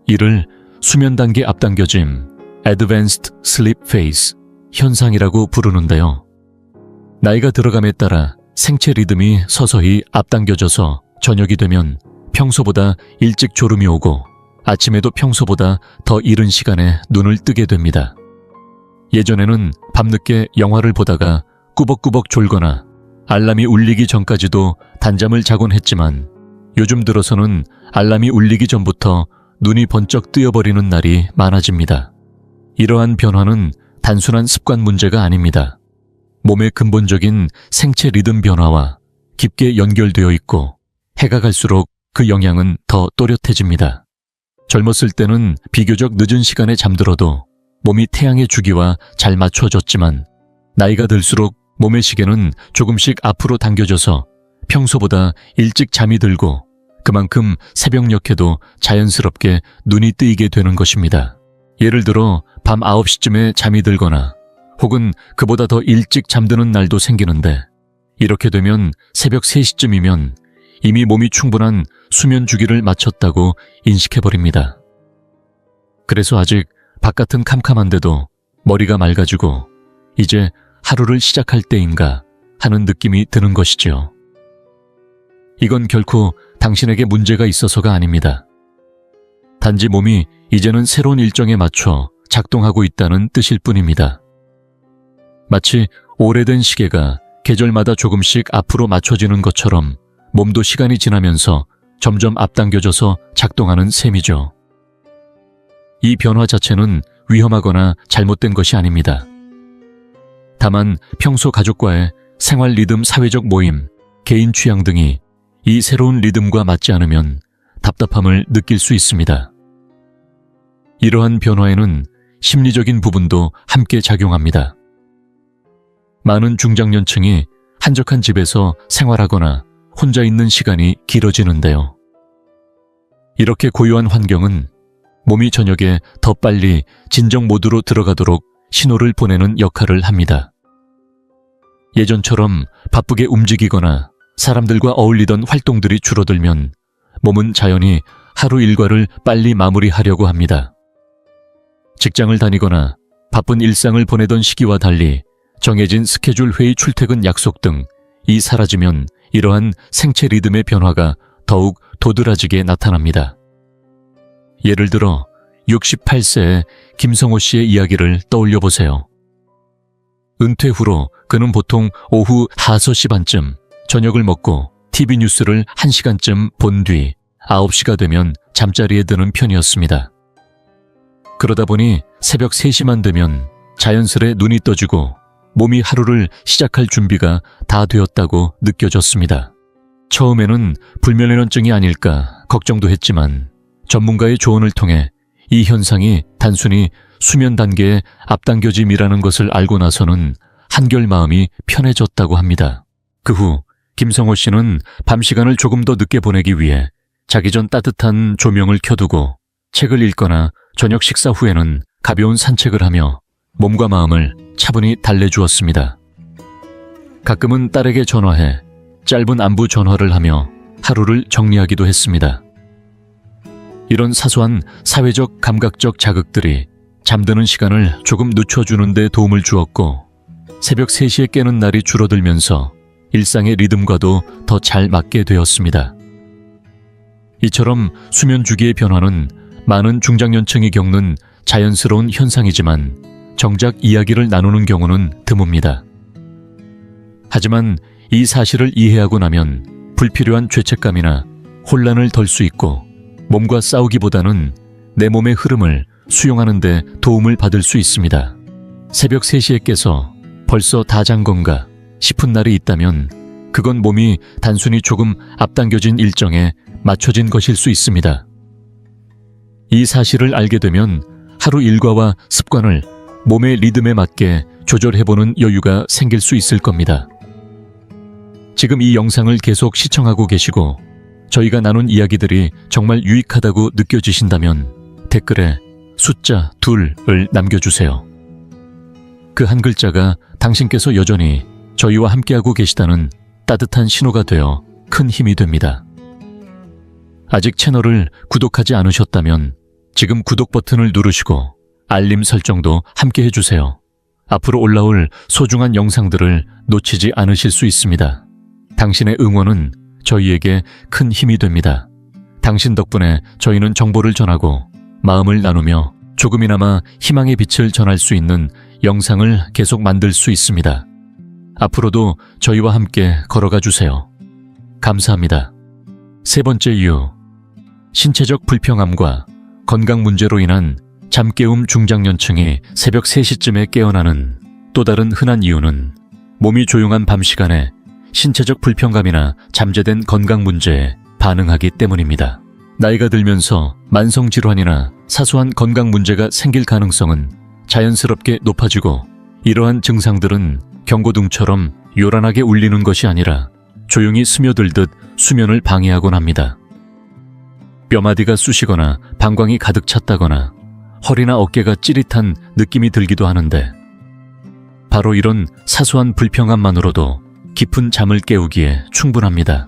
이를 수면 단계 앞당겨짐, Advanced Sleep Phase 현상이라고 부르는데요. 나이가 들어감에 따라 생체 리듬이 서서히 앞당겨져서 저녁이 되면 평소보다 일찍 졸음이 오고 아침에도 평소보다 더 이른 시간에 눈을 뜨게 됩니다. 예전에는 밤늦게 영화를 보다가 꾸벅꾸벅 졸거나 알람이 울리기 전까지도 단잠을 자곤 했지만 요즘 들어서는 알람이 울리기 전부터 눈이 번쩍 뜨여버리는 날이 많아집니다. 이러한 변화는 단순한 습관 문제가 아닙니다. 몸의 근본적인 생체 리듬 변화와 깊게 연결되어 있고 해가 갈수록 그 영향은 더 또렷해집니다. 젊었을 때는 비교적 늦은 시간에 잠들어도 몸이 태양의 주기와 잘 맞춰졌지만 나이가 들수록 몸의 시계는 조금씩 앞으로 당겨져서 평소보다 일찍 잠이 들고 그만큼 새벽녘에도 자연스럽게 눈이 뜨이게 되는 것입니다. 예를 들어 밤 9시쯤에 잠이 들거나 혹은 그보다 더 일찍 잠드는 날도 생기는데 이렇게 되면 새벽 3시쯤이면 이미 몸이 충분한 수면 주기를 마쳤다고 인식해버립니다. 그래서 아직 바깥은 캄캄한데도 머리가 맑아지고 이제 하루를 시작할 때인가 하는 느낌이 드는 것이지요. 이건 결코 당신에게 문제가 있어서가 아닙니다. 단지 몸이 이제는 새로운 일정에 맞춰 작동하고 있다는 뜻일 뿐입니다. 마치 오래된 시계가 계절마다 조금씩 앞으로 맞춰지는 것처럼 몸도 시간이 지나면서 점점 앞당겨져서 작동하는 셈이죠. 이 변화 자체는 위험하거나 잘못된 것이 아닙니다. 다만 평소 가족과의 생활 리듬, 사회적 모임, 개인 취향 등이 이 새로운 리듬과 맞지 않으면 답답함을 느낄 수 있습니다. 이러한 변화에는 심리적인 부분도 함께 작용합니다. 많은 중장년층이 한적한 집에서 생활하거나 혼자 있는 시간이 길어지는데요. 이렇게 고요한 환경은 몸이 저녁에 더 빨리 진정 모드로 들어가도록 신호를 보내는 역할을 합니다. 예전처럼 바쁘게 움직이거나 사람들과 어울리던 활동들이 줄어들면 몸은 자연히 하루 일과를 빨리 마무리하려고 합니다. 직장을 다니거나 바쁜 일상을 보내던 시기와 달리 정해진 스케줄, 회의, 출퇴근 약속 등이 사라지면 이러한 생체 리듬의 변화가 더욱 도드라지게 나타납니다. 예를 들어 68세의 김성호 씨의 이야기를 떠올려 보세요. 은퇴 후로 그는 보통 오후 5시 반쯤 저녁을 먹고 TV 뉴스를 1시간쯤 본 뒤 9시가 되면 잠자리에 드는 편이었습니다. 그러다 보니 새벽 3시만 되면 자연스레 눈이 떠지고 몸이 하루를 시작할 준비가 다 되었다고 느껴졌습니다. 처음에는 불면증이 아닐까 걱정도 했지만 전문가의 조언을 통해 이 현상이 단순히 수면 단계의 앞당겨짐이라는 것을 알고 나서는 한결 마음이 편해졌다고 합니다. 그 후 김성호 씨는 밤 시간을 조금 더 늦게 보내기 위해 자기 전 따뜻한 조명을 켜두고 책을 읽거나 저녁 식사 후에는 가벼운 산책을 하며 몸과 마음을 차분히 달래주었습니다. 가끔은 딸에게 전화해 짧은 안부 전화를 하며 하루를 정리하기도 했습니다. 이런 사소한 사회적 감각적 자극들이 잠드는 시간을 조금 늦춰주는 데 도움을 주었고 새벽 3시에 깨는 날이 줄어들면서 일상의 리듬과도 더 잘 맞게 되었습니다. 이처럼 수면 주기의 변화는 많은 중장년층이 겪는 자연스러운 현상이지만 정작 이야기를 나누는 경우는 드뭅니다. 하지만 이 사실을 이해하고 나면 불필요한 죄책감이나 혼란을 덜 수 있고 몸과 싸우기보다는 내 몸의 흐름을 수용하는 데 도움을 받을 수 있습니다. 새벽 3시에 깨서 벌써 다 잔 건가 싶은 날이 있다면 그건 몸이 단순히 조금 앞당겨진 일정에 맞춰진 것일 수 있습니다. 이 사실을 알게 되면 하루 일과와 습관을 몸의 리듬에 맞게 조절해보는 여유가 생길 수 있을 겁니다. 지금 이 영상을 계속 시청하고 계시고 저희가 나눈 이야기들이 정말 유익하다고 느껴지신다면 댓글에 숫자 2을 남겨주세요. 그 한 글자가 당신께서 여전히 저희와 함께하고 계시다는 따뜻한 신호가 되어 큰 힘이 됩니다. 아직 채널을 구독하지 않으셨다면 지금 구독 버튼을 누르시고 알림 설정도 함께 해주세요. 앞으로 올라올 소중한 영상들을 놓치지 않으실 수 있습니다. 당신의 응원은 저희에게 큰 힘이 됩니다. 당신 덕분에 저희는 정보를 전하고 마음을 나누며 조금이나마 희망의 빛을 전할 수 있는 영상을 계속 만들 수 있습니다. 앞으로도 저희와 함께 걸어가 주세요. 감사합니다. 세 번째 이유, 신체적 불평함과 건강 문제로 인한 잠깨움 중장년층이 새벽 3시쯤에 깨어나는 또 다른 흔한 이유는 몸이 조용한 밤 시간에 신체적 불편감이나 잠재된 건강 문제에 반응하기 때문입니다. 나이가 들면서 만성질환이나 사소한 건강 문제가 생길 가능성은 자연스럽게 높아지고 이러한 증상들은 경고등처럼 요란하게 울리는 것이 아니라 조용히 스며들듯 수면을 방해하곤 합니다. 뼈마디가 쑤시거나 방광이 가득 찼다거나 허리나 어깨가 찌릿한 느낌이 들기도 하는데 바로 이런 사소한 불평함만으로도 깊은 잠을 깨우기에 충분합니다.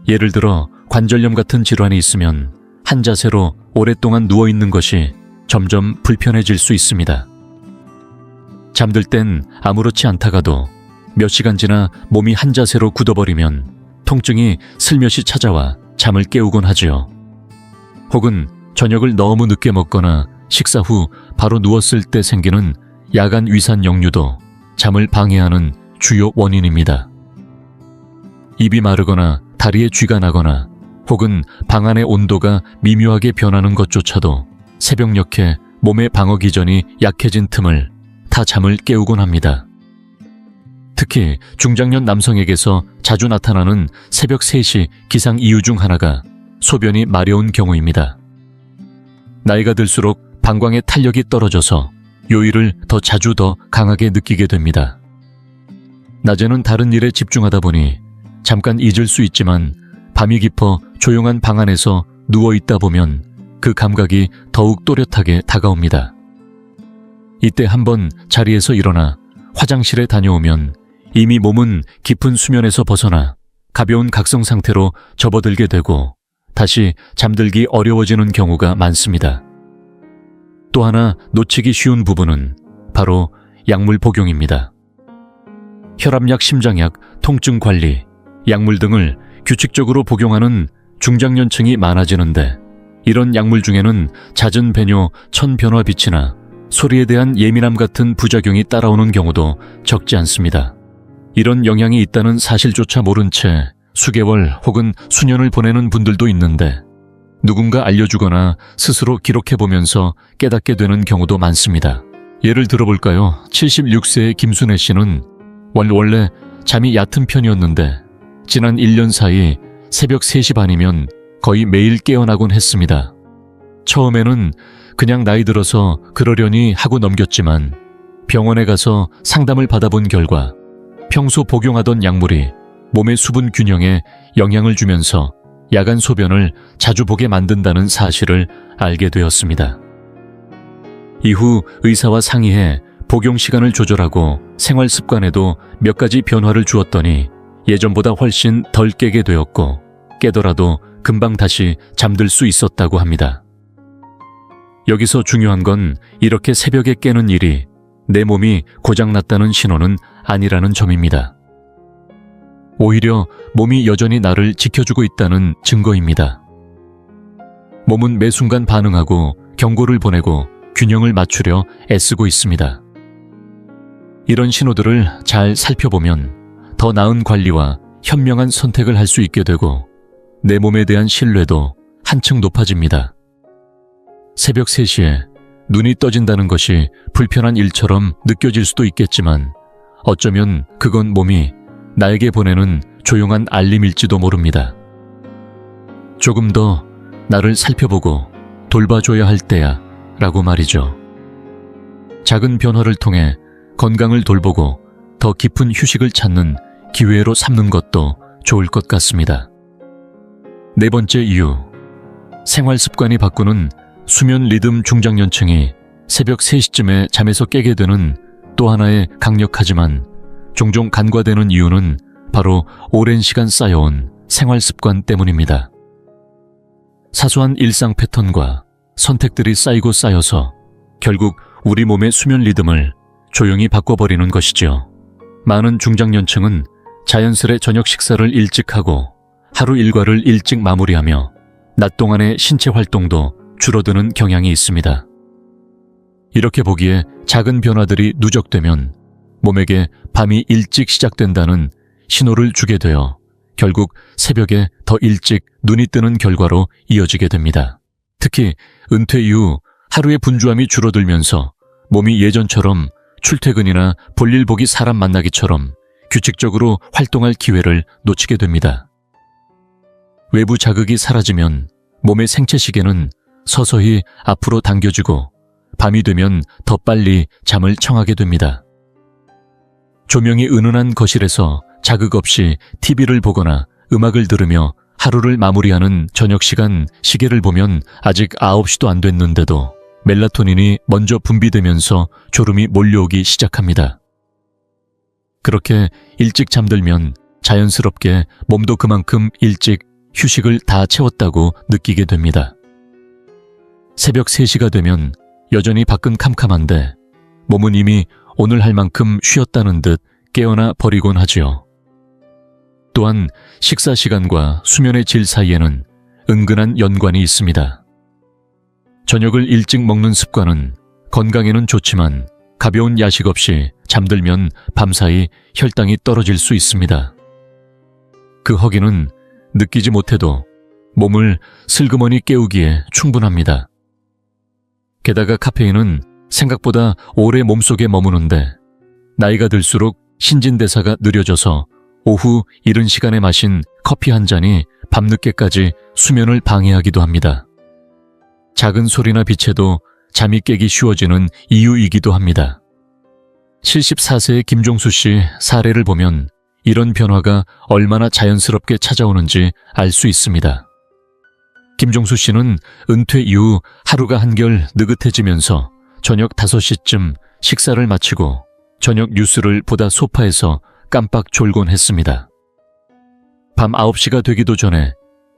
예를 들어 관절염 같은 질환이 있으면 한 자세로 오랫동안 누워있는 것이 점점 불편해질 수 있습니다. 잠들 땐 아무렇지 않다가도 몇 시간 지나 몸이 한 자세로 굳어버리면 통증이 슬며시 찾아와 잠을 깨우곤 하지요. 혹은 저녁을 너무 늦게 먹거나 식사 후 바로 누웠을 때 생기는 야간 위산 역류도 잠을 방해하는 주요 원인입니다. 입이 마르거나 다리에 쥐가 나거나 혹은 방 안의 온도가 미묘하게 변하는 것조차도 새벽녘에 몸의 방어 기전이 약해진 틈을 타 잠을 깨우곤 합니다. 특히 중장년 남성에게서 자주 나타나는 새벽 3시 기상 이유 중 하나가 소변이 마려운 경우입니다. 나이가 들수록 방광의 탄력이 떨어져서 요일을 더 자주 더 강하게 느끼게 됩니다. 낮에는 다른 일에 집중하다 보니 잠깐 잊을 수 있지만 밤이 깊어 조용한 방 안에서 누워있다 보면 그 감각이 더욱 또렷하게 다가옵니다. 이때 한번 자리에서 일어나 화장실에 다녀오면 이미 몸은 깊은 수면에서 벗어나 가벼운 각성 상태로 접어들게 되고 다시 잠들기 어려워지는 경우가 많습니다. 또 하나 놓치기 쉬운 부분은 바로 약물 복용입니다. 혈압약, 심장약, 통증 관리, 약물 등을 규칙적으로 복용하는 중장년층이 많아지는데 이런 약물 중에는 잦은 배뇨, 천변화 빛이나 소리에 대한 예민함 같은 부작용이 따라오는 경우도 적지 않습니다. 이런 영향이 있다는 사실조차 모른 채 수개월 혹은 수년을 보내는 분들도 있는데 누군가 알려주거나 스스로 기록해보면서 깨닫게 되는 경우도 많습니다. 예를 들어볼까요? 76세의 김순애 씨는 원래 잠이 얕은 편이었는데 지난 1년 사이 새벽 3시 반이면 거의 매일 깨어나곤 했습니다. 처음에는 그냥 나이 들어서 그러려니 하고 넘겼지만 병원에 가서 상담을 받아본 결과 평소 복용하던 약물이 몸의 수분 균형에 영향을 주면서 야간 소변을 자주 보게 만든다는 사실을 알게 되었습니다. 이후 의사와 상의해 복용 시간을 조절하고 생활 습관에도 몇 가지 변화를 주었더니 예전보다 훨씬 덜 깨게 되었고 깨더라도 금방 다시 잠들 수 있었다고 합니다. 여기서 중요한 건 이렇게 새벽에 깨는 일이 내 몸이 고장났다는 신호는 아니라는 점입니다. 오히려 몸이 여전히 나를 지켜주고 있다는 증거입니다. 몸은 매 순간 반응하고 경고를 보내고 균형을 맞추려 애쓰고 있습니다. 이런 신호들을 잘 살펴보면 더 나은 관리와 현명한 선택을 할 수 있게 되고 내 몸에 대한 신뢰도 한층 높아집니다. 새벽 3시에 눈이 떠진다는 것이 불편한 일처럼 느껴질 수도 있겠지만 어쩌면 그건 몸이 나에게 보내는 조용한 알림일지도 모릅니다. 조금 더 나를 살펴보고 돌봐줘야 할 때야 라고 말이죠. 작은 변화를 통해 건강을 돌보고 더 깊은 휴식을 찾는 기회로 삼는 것도 좋을 것 같습니다. 네 번째 이유, 생활 습관이 바꾸는 수면 리듬 중장년층이 새벽 3시쯤에 잠에서 깨게 되는 또 하나의 강력하지만 종종 간과되는 이유는 바로 오랜 시간 쌓여온 생활 습관 때문입니다. 사소한 일상 패턴과 선택들이 쌓이고 쌓여서 결국 우리 몸의 수면 리듬을 조용히 바꿔버리는 것이죠. 많은 중장년층은 자연스레 저녁 식사를 일찍 하고 하루 일과를 일찍 마무리하며 낮 동안의 신체 활동도 줄어드는 경향이 있습니다. 이렇게 보기에 작은 변화들이 누적되면 몸에게 밤이 일찍 시작된다는 신호를 주게 되어 결국 새벽에 더 일찍 눈이 뜨는 결과로 이어지게 됩니다. 특히 은퇴 이후 하루의 분주함이 줄어들면서 몸이 예전처럼 출퇴근이나 볼일 보기 사람 만나기처럼 규칙적으로 활동할 기회를 놓치게 됩니다. 외부 자극이 사라지면 몸의 생체 시계는 서서히 앞으로 당겨지고 밤이 되면 더 빨리 잠을 청하게 됩니다. 조명이 은은한 거실에서 자극 없이 TV를 보거나 음악을 들으며 하루를 마무리하는 저녁 시간 시계를 보면 아직 9시도 안 됐는데도 멜라토닌이 먼저 분비되면서 졸음이 몰려오기 시작합니다. 그렇게 일찍 잠들면 자연스럽게 몸도 그만큼 일찍 휴식을 다 채웠다고 느끼게 됩니다. 새벽 3시가 되면 여전히 밖은 캄캄한데 몸은 이미 오늘 할 만큼 쉬었다는 듯 깨어나 버리곤 하지요. 또한 식사 시간과 수면의 질 사이에는 은근한 연관이 있습니다. 저녁을 일찍 먹는 습관은 건강에는 좋지만 가벼운 야식 없이 잠들면 밤사이 혈당이 떨어질 수 있습니다. 그 허기는 느끼지 못해도 몸을 슬그머니 깨우기에 충분합니다. 게다가 카페인은 생각보다 오래 몸속에 머무는데 나이가 들수록 신진대사가 느려져서 오후 이른 시간에 마신 커피 한 잔이 밤늦게까지 수면을 방해하기도 합니다. 작은 소리나 빛에도 잠이 깨기 쉬워지는 이유이기도 합니다. 74세의 김종수 씨 사례를 보면 이런 변화가 얼마나 자연스럽게 찾아오는지 알 수 있습니다. 김종수 씨는 은퇴 이후 하루가 한결 느긋해지면서 저녁 5시쯤 식사를 마치고 저녁 뉴스를 보다 소파에서 깜빡 졸곤 했습니다. 밤 9시가 되기도 전에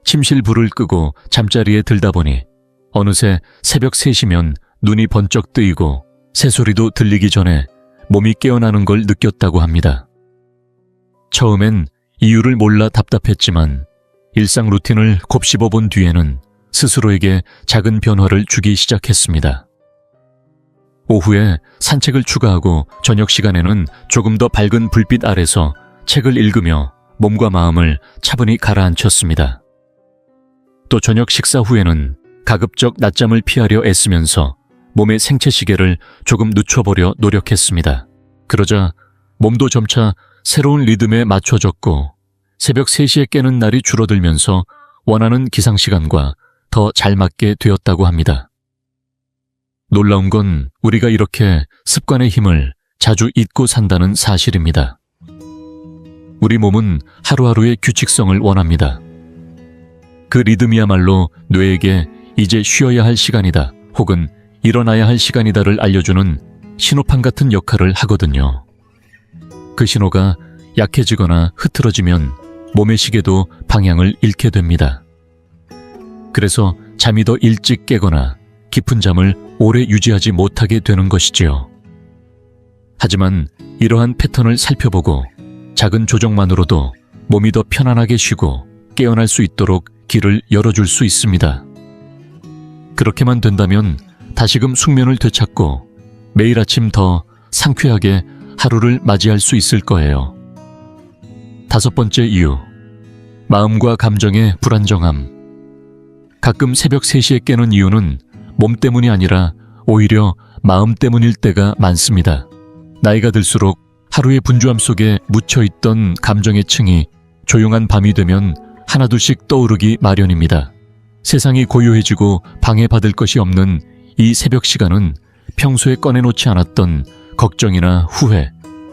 침실 불을 끄고 잠자리에 들다 보니 어느새 새벽 3시면 눈이 번쩍 뜨이고 새소리도 들리기 전에 몸이 깨어나는 걸 느꼈다고 합니다. 처음엔 이유를 몰라 답답했지만 일상 루틴을 곱씹어 본 뒤에는 스스로에게 작은 변화를 주기 시작했습니다. 오후에 산책을 추가하고 저녁 시간에는 조금 더 밝은 불빛 아래서 책을 읽으며 몸과 마음을 차분히 가라앉혔습니다. 또 저녁 식사 후에는 가급적 낮잠을 피하려 애쓰면서 몸의 생체 시계를 조금 늦춰보려 노력했습니다. 그러자 몸도 점차 새로운 리듬에 맞춰졌고 새벽 3시에 깨는 날이 줄어들면서 원하는 기상시간과 더 잘 맞게 되었다고 합니다. 놀라운 건 우리가 이렇게 습관의 힘을 자주 잊고 산다는 사실입니다. 우리 몸은 하루하루의 규칙성을 원합니다. 그 리듬이야말로 뇌에게 이제 쉬어야 할 시간이다 혹은 일어나야 할 시간이다를 알려주는 신호판 같은 역할을 하거든요. 그 신호가 약해지거나 흐트러지면 몸의 시계도 방향을 잃게 됩니다. 그래서 잠이 더 일찍 깨거나 깊은 잠을 오래 유지하지 못하게 되는 것이지요. 하지만 이러한 패턴을 살펴보고 작은 조정만으로도 몸이 더 편안하게 쉬고 깨어날 수 있도록 길을 열어줄 수 있습니다. 그렇게만 된다면 다시금 숙면을 되찾고 매일 아침 더 상쾌하게 하루를 맞이할 수 있을 거예요. 5번째 이유, 마음과 감정의 불안정함. 가끔 새벽 3시에 깨는 이유는 몸 때문이 아니라 오히려 마음 때문일 때가 많습니다. 나이가 들수록 하루의 분주함 속에 묻혀있던 감정의 층이 조용한 밤이 되면 하나둘씩 떠오르기 마련입니다. 세상이 고요해지고 방해받을 것이 없는 이 새벽 시간은 평소에 꺼내놓지 않았던 걱정이나 후회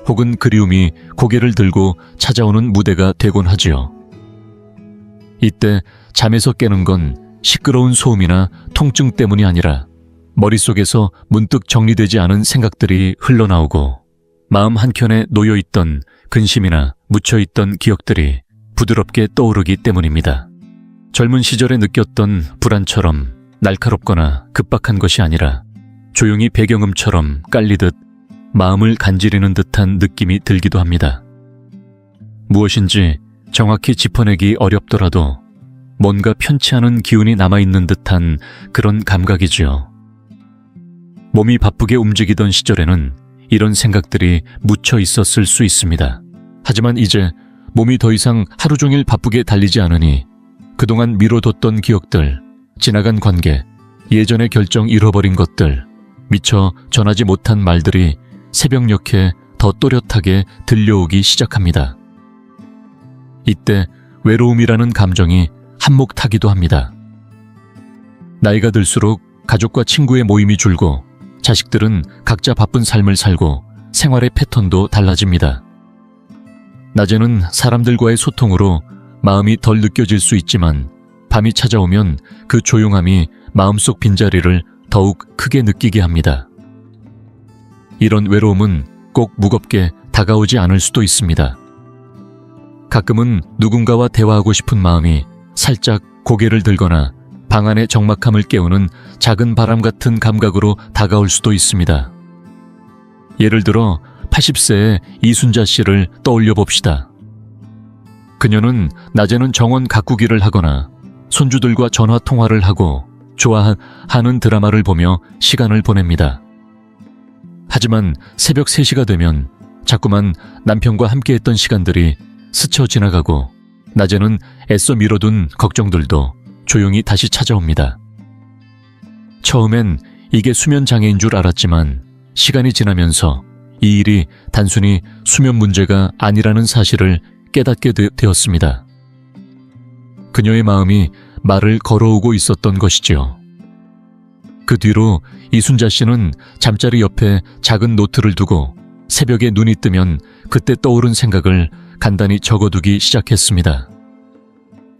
혹은 그리움이 고개를 들고 찾아오는 무대가 되곤 하지요. 이때 잠에서 깨는 건 시끄러운 소음이나 통증 때문이 아니라 머릿속에서 문득 정리되지 않은 생각들이 흘러나오고 마음 한켠에 놓여있던 근심이나 묻혀있던 기억들이 부드럽게 떠오르기 때문입니다. 젊은 시절에 느꼈던 불안처럼 날카롭거나 급박한 것이 아니라 조용히 배경음처럼 깔리듯 마음을 간지리는 듯한 느낌이 들기도 합니다. 무엇인지 정확히 짚어내기 어렵더라도 뭔가 편치 않은 기운이 남아있는 듯한 그런 감각이지요. 몸이 바쁘게 움직이던 시절에는 이런 생각들이 묻혀 있었을 수 있습니다. 하지만 이제 몸이 더 이상 하루 종일 바쁘게 달리지 않으니 그동안 미뤄뒀던 기억들, 지나간 관계, 예전의 결정 잃어버린 것들, 미처 전하지 못한 말들이 새벽녘에 더 또렷하게 들려오기 시작합니다. 이때 외로움이라는 감정이 한몫 타기도 합니다. 나이가 들수록 가족과 친구의 모임이 줄고 자식들은 각자 바쁜 삶을 살고 생활의 패턴도 달라집니다. 낮에는 사람들과의 소통으로 마음이 덜 느껴질 수 있지만 밤이 찾아오면 그 조용함이 마음속 빈자리를 더욱 크게 느끼게 합니다. 이런 외로움은 꼭 무겁게 다가오지 않을 수도 있습니다. 가끔은 누군가와 대화하고 싶은 마음이 살짝 고개를 들거나 방 안의 적막함을 깨우는 작은 바람 같은 감각으로 다가올 수도 있습니다. 예를 들어 80세의 이순자 씨를 떠올려 봅시다. 그녀는 낮에는 정원 가꾸기를 하거나 손주들과 전화 통화를 하고 좋아하는 드라마를 보며 시간을 보냅니다. 하지만 새벽 3시가 되면 자꾸만 남편과 함께했던 시간들이 스쳐 지나가고 낮에는 애써 미뤄둔 걱정들도 조용히 다시 찾아옵니다. 처음엔 이게 수면 장애인 줄 알았지만 시간이 지나면서 이 일이 단순히 수면 문제가 아니라는 사실을 깨닫게 되었습니다. 그녀의 마음이 말을 걸어오고 있었던 것이지요. 그 뒤로 이순자 씨는 잠자리 옆에 작은 노트를 두고 새벽에 눈이 뜨면 그때 떠오른 생각을 간단히 적어두기 시작했습니다.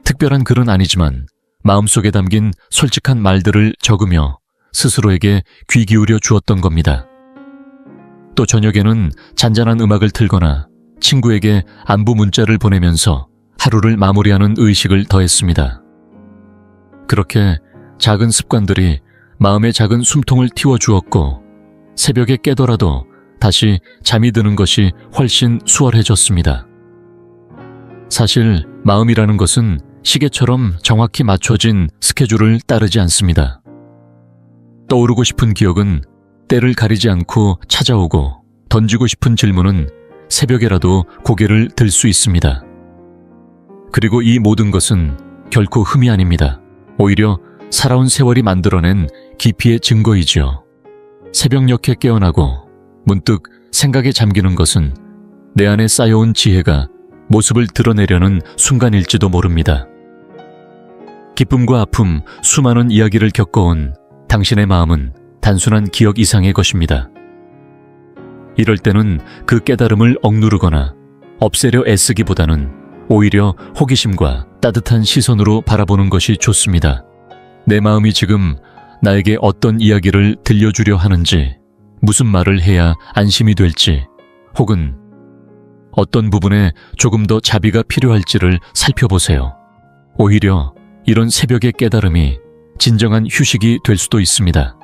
특별한 글은 아니지만 마음속에 담긴 솔직한 말들을 적으며 스스로에게 귀 기울여 주었던 겁니다. 또 저녁에는 잔잔한 음악을 틀거나 친구에게 안부 문자를 보내면서 하루를 마무리하는 의식을 더했습니다. 그렇게 작은 습관들이 마음의 작은 숨통을 틔워주었고 새벽에 깨더라도 다시 잠이 드는 것이 훨씬 수월해졌습니다. 사실 마음이라는 것은 시계처럼 정확히 맞춰진 스케줄을 따르지 않습니다. 떠오르고 싶은 기억은 때를 가리지 않고 찾아오고 던지고 싶은 질문은 새벽에라도 고개를 들 수 있습니다. 그리고 이 모든 것은 결코 흠이 아닙니다. 오히려 살아온 세월이 만들어낸 깊이의 증거이지요. 새벽녘에 깨어나고 문득 생각에 잠기는 것은 내 안에 쌓여온 지혜가 모습을 드러내려는 순간일지도 모릅니다. 기쁨과 아픔, 수많은 이야기를 겪어온 당신의 마음은 단순한 기억 이상의 것입니다. 이럴 때는 그 깨달음을 억누르거나 없애려 애쓰기보다는 오히려 호기심과 따뜻한 시선으로 바라보는 것이 좋습니다. 내 마음이 지금 나에게 어떤 이야기를 들려주려 하는지, 무슨 말을 해야 안심이 될지, 혹은 어떤 부분에 조금 더 자비가 필요할지를 살펴보세요. 오히려 이런 새벽의 깨달음이 진정한 휴식이 될 수도 있습니다.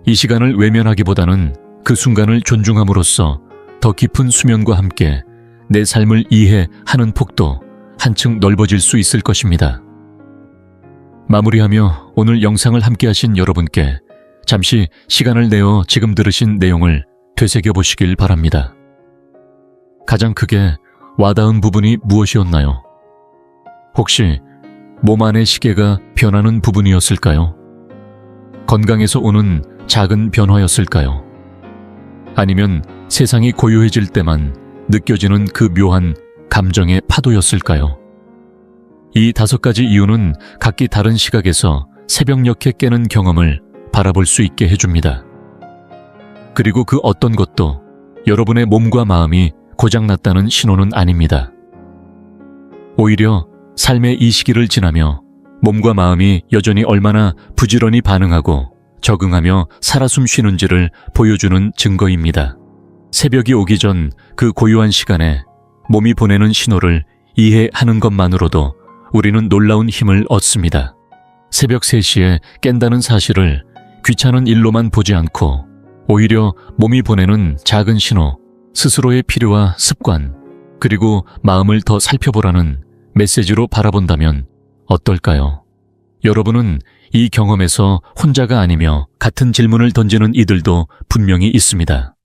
이 시간을 외면하기보다는 그 순간을 존중함으로써 더 깊은 수면과 함께 내 삶을 이해하는 폭도 한층 넓어질 수 있을 것입니다. 마무리하며 오늘 영상을 함께 하신 여러분께 잠시 시간을 내어 지금 들으신 내용을 되새겨 보시길 바랍니다. 가장 크게 와닿은 부분이 무엇이었나요? 혹시 몸 안의 시계가 변하는 부분이었을까요? 건강에서 오는 작은 변화였을까요? 아니면 세상이 고요해질 때만 느껴지는 그 묘한 감정의 파도였을까요? 이 5가지 이유는 각기 다른 시각에서 새벽녘에 깨는 경험을 바라볼 수 있게 해줍니다. 그리고 그 어떤 것도 여러분의 몸과 마음이 고장났다는 신호는 아닙니다. 오히려 삶의 이 시기를 지나며 몸과 마음이 여전히 얼마나 부지런히 반응하고 적응하며 살아 숨쉬는지를 보여주는 증거입니다. 새벽이 오기 전 그 고요한 시간에 몸이 보내는 신호를 이해하는 것만으로도 우리는 놀라운 힘을 얻습니다. 새벽 3시에 깬다는 사실을 귀찮은 일로만 보지 않고 오히려 몸이 보내는 작은 신호, 스스로의 필요와 습관, 그리고 마음을 더 살펴보라는 메시지로 바라본다면 어떨까요? 여러분은 이 경험에서 혼자가 아니며 같은 질문을 던지는 이들도 분명히 있습니다.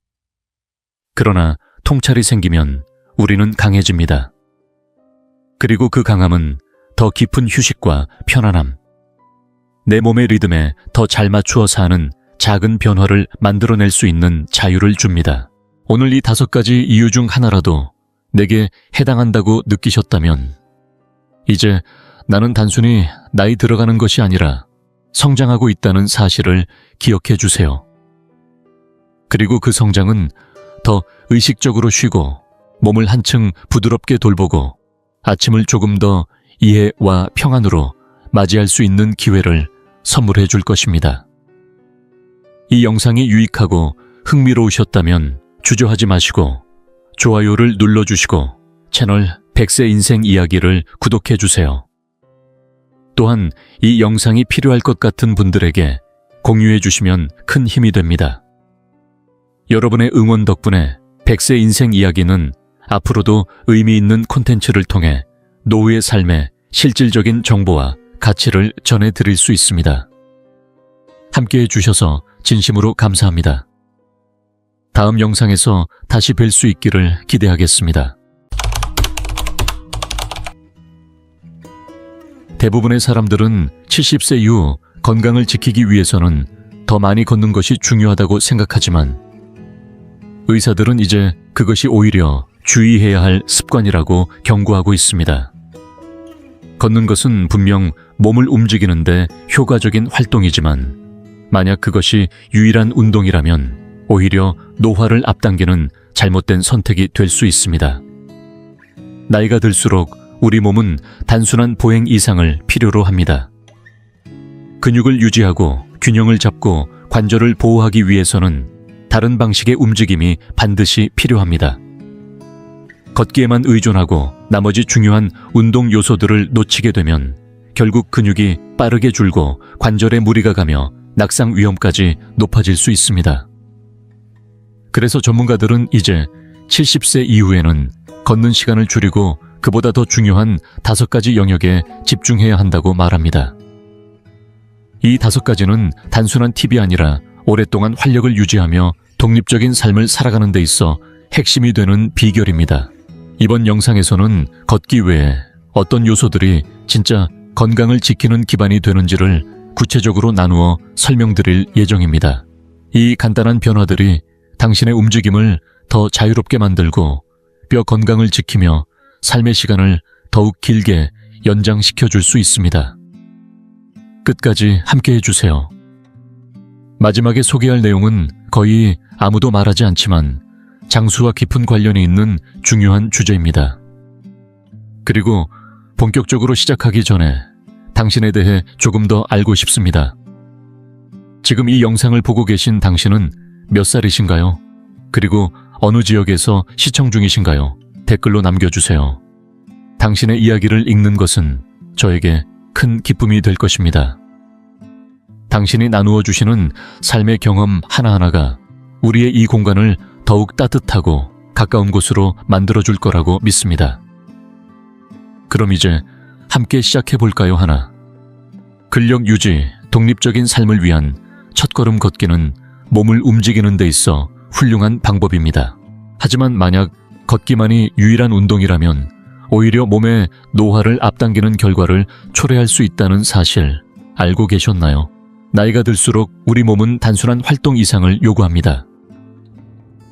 그러나 통찰이 생기면 우리는 강해집니다. 그리고 그 강함은 더 깊은 휴식과 편안함, 내 몸의 리듬에 더 잘 맞추어 사는 작은 변화를 만들어낼 수 있는 자유를 줍니다. 오늘 이 5가지 이유 중 하나라도 내게 해당한다고 느끼셨다면 이제 나는 단순히 나이 들어가는 것이 아니라 성장하고 있다는 사실을 기억해 주세요. 그리고 그 성장은 더 의식적으로 쉬고 몸을 한층 부드럽게 돌보고 아침을 조금 더 이해와 평안으로 맞이할 수 있는 기회를 선물해 줄 것입니다. 이 영상이 유익하고 흥미로우셨다면 주저하지 마시고 좋아요를 눌러주시고 채널 100세 인생 이야기를 구독해 주세요. 또한 이 영상이 필요할 것 같은 분들에게 공유해 주시면 큰 힘이 됩니다. 여러분의 응원 덕분에 100세 인생 이야기는 앞으로도 의미 있는 콘텐츠를 통해 노후의 삶에 실질적인 정보와 가치를 전해드릴 수 있습니다. 함께해 주셔서 진심으로 감사합니다. 다음 영상에서 다시 뵐 수 있기를 기대하겠습니다. 대부분의 사람들은 70세 이후 건강을 지키기 위해서는 더 많이 걷는 것이 중요하다고 생각하지만 의사들은 이제 그것이 오히려 주의해야 할 습관이라고 경고하고 있습니다. 걷는 것은 분명 몸을 움직이는데 효과적인 활동이지만 만약 그것이 유일한 운동이라면 오히려 노화를 앞당기는 잘못된 선택이 될 수 있습니다. 나이가 들수록 우리 몸은 단순한 보행 이상을 필요로 합니다. 근육을 유지하고 균형을 잡고 관절을 보호하기 위해서는 다른 방식의 움직임이 반드시 필요합니다. 걷기에만 의존하고 나머지 중요한 운동 요소들을 놓치게 되면 결국 근육이 빠르게 줄고 관절에 무리가 가며 낙상 위험까지 높아질 수 있습니다. 그래서 전문가들은 이제 70세 이후에는 걷는 시간을 줄이고 그보다 더 중요한 5가지 영역에 집중해야 한다고 말합니다. 이 5가지는 단순한 팁이 아니라 오랫동안 활력을 유지하며 독립적인 삶을 살아가는 데 있어 핵심이 되는 비결입니다. 이번 영상에서는 걷기 외에 어떤 요소들이 진짜 건강을 지키는 기반이 되는지를 구체적으로 나누어 설명드릴 예정입니다. 이 간단한 변화들이 당신의 움직임을 더 자유롭게 만들고 뼈 건강을 지키며 삶의 시간을 더욱 길게 연장시켜 줄 수 있습니다. 끝까지 함께 해주세요. 마지막에 소개할 내용은 거의 아무도 말하지 않지만 장수와 깊은 관련이 있는 중요한 주제입니다. 그리고 본격적으로 시작하기 전에 당신에 대해 조금 더 알고 싶습니다. 지금 이 영상을 보고 계신 당신은 몇 살이신가요? 그리고 어느 지역에서 시청 중이신가요? 댓글로 남겨주세요. 당신의 이야기를 읽는 것은 저에게 큰 기쁨이 될 것입니다. 당신이 나누어 주시는 삶의 경험 하나하나가 우리의 이 공간을 더욱 따뜻하고 가까운 곳으로 만들어줄 거라고 믿습니다. 그럼 이제 함께 시작해볼까요? 하나. 근력 유지, 독립적인 삶을 위한 첫걸음 걷기는 몸을 움직이는 데 있어 훌륭한 방법입니다. 하지만 만약 걷기만이 유일한 운동이라면 오히려 몸의 노화를 앞당기는 결과를 초래할 수 있다는 사실 알고 계셨나요? 나이가 들수록 우리 몸은 단순한 활동 이상을 요구합니다.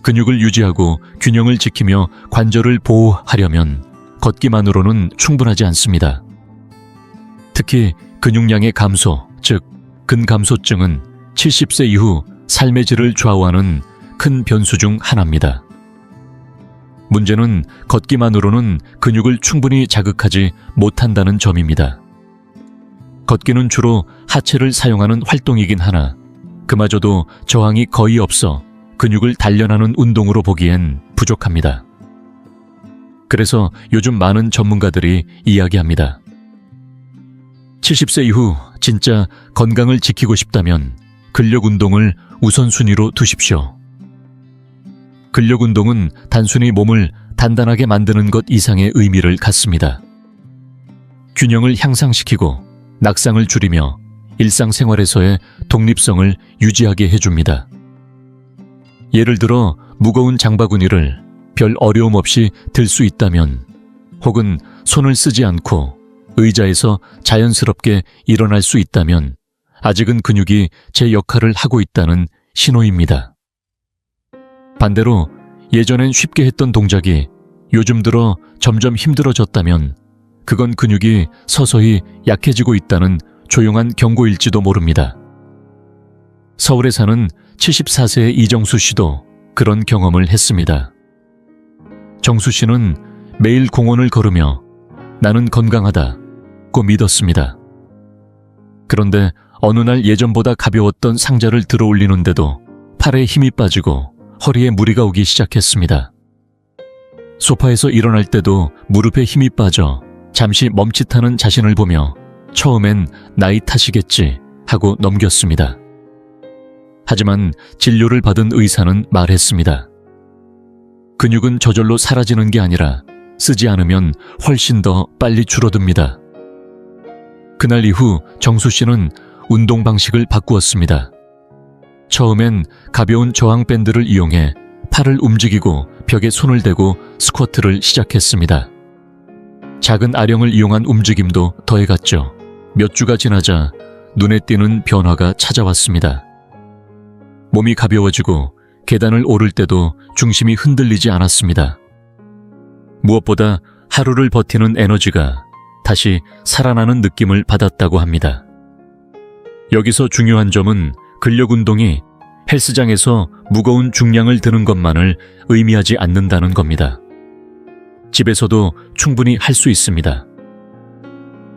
근육을 유지하고 균형을 지키며 관절을 보호하려면 걷기만으로는 충분하지 않습니다. 특히 근육량의 감소, 즉 근감소증은 70세 이후 삶의 질을 좌우하는 큰 변수 중 하나입니다. 문제는 걷기만으로는 근육을 충분히 자극하지 못한다는 점입니다. 걷기는 주로 하체를 사용하는 활동이긴 하나 그마저도 저항이 거의 없어 근육을 단련하는 운동으로 보기엔 부족합니다. 그래서 요즘 많은 전문가들이 이야기합니다. 70세 이후 진짜 건강을 지키고 싶다면 근력 운동을 우선순위로 두십시오. 근력 운동은 단순히 몸을 단단하게 만드는 것 이상의 의미를 갖습니다. 균형을 향상시키고 낙상을 줄이며 일상생활에서의 독립성을 유지하게 해줍니다. 예를 들어 무거운 장바구니를 별 어려움 없이 들 수 있다면 혹은 손을 쓰지 않고 의자에서 자연스럽게 일어날 수 있다면 아직은 근육이 제 역할을 하고 있다는 신호입니다. 반대로 예전엔 쉽게 했던 동작이 요즘 들어 점점 힘들어졌다면 그건 근육이 서서히 약해지고 있다는 조용한 경고일지도 모릅니다. 서울에 사는 74세의 이정수 씨도 그런 경험을 했습니다. 정수 씨는 매일 공원을 걸으며 나는 건강하다고 믿었습니다. 그런데 어느 날 예전보다 가벼웠던 상자를 들어 올리는데도 팔에 힘이 빠지고 허리에 무리가 오기 시작했습니다. 소파에서 일어날 때도 무릎에 힘이 빠져 잠시 멈칫하는 자신을 보며 처음엔 나이 탓이겠지 하고 넘겼습니다. 하지만 진료를 받은 의사는 말했습니다. 근육은 저절로 사라지는 게 아니라 쓰지 않으면 훨씬 더 빨리 줄어듭니다. 그날 이후 정수 씨는 운동 방식을 바꾸었습니다. 처음엔 가벼운 저항 밴드를 이용해 팔을 움직이고 벽에 손을 대고 스쿼트를 시작했습니다. 작은 아령을 이용한 움직임도 더해갔죠. 몇 주가 지나자 눈에 띄는 변화가 찾아왔습니다. 몸이 가벼워지고 계단을 오를 때도 중심이 흔들리지 않았습니다. 무엇보다 하루를 버티는 에너지가 다시 살아나는 느낌을 받았다고 합니다. 여기서 중요한 점은 근력 운동이 헬스장에서 무거운 중량을 드는 것만을 의미하지 않는다는 겁니다. 집에서도 충분히 할 수 있습니다.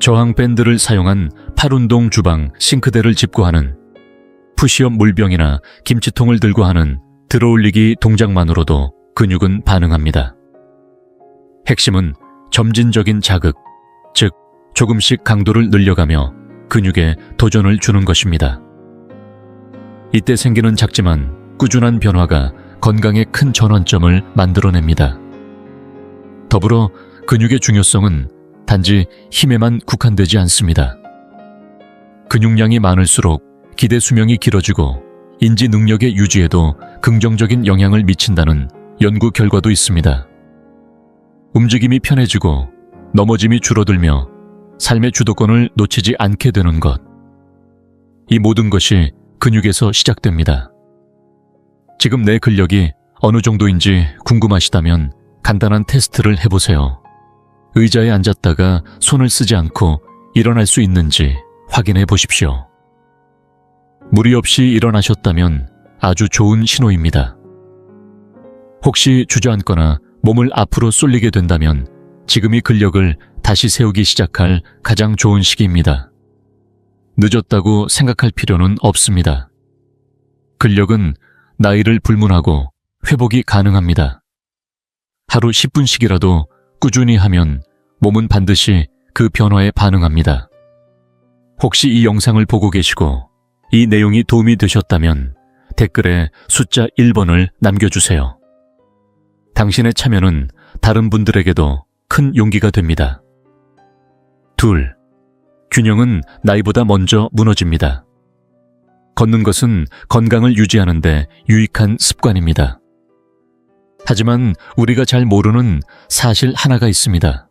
저항 밴드를 사용한 팔 운동 주방 싱크대를 짚고 하는 푸시업 물병이나 김치통을 들고 하는 들어올리기 동작만으로도 근육은 반응합니다. 핵심은 점진적인 자극, 즉 조금씩 강도를 늘려가며 근육에 도전을 주는 것입니다. 이때 생기는 작지만 꾸준한 변화가 건강에 큰 전환점을 만들어냅니다. 더불어 근육의 중요성은 단지 힘에만 국한되지 않습니다. 근육량이 많을수록 기대 수명이 길어지고 인지 능력의 유지에도 긍정적인 영향을 미친다는 연구 결과도 있습니다. 움직임이 편해지고 넘어짐이 줄어들며 삶의 주도권을 놓치지 않게 되는 것. 이 모든 것이 근육에서 시작됩니다. 지금 내 근력이 어느 정도인지 궁금하시다면 간단한 테스트를 해보세요. 의자에 앉았다가 손을 쓰지 않고 일어날 수 있는지 확인해 보십시오. 무리 없이 일어나셨다면 아주 좋은 신호입니다. 혹시 주저앉거나 몸을 앞으로 쏠리게 된다면 지금이 근력을 다시 세우기 시작할 가장 좋은 시기입니다. 늦었다고 생각할 필요는 없습니다. 근력은 나이를 불문하고 회복이 가능합니다. 하루 10분씩이라도 꾸준히 하면 몸은 반드시 그 변화에 반응합니다. 혹시 이 영상을 보고 계시고 이 내용이 도움이 되셨다면 댓글에 숫자 1번을 남겨주세요. 당신의 참여는 다른 분들에게도 큰 용기가 됩니다. 2. 균형은 나이보다 먼저 무너집니다. 걷는 것은 건강을 유지하는 데 유익한 습관입니다. 하지만 우리가 잘 모르는 사실 하나가 있습니다.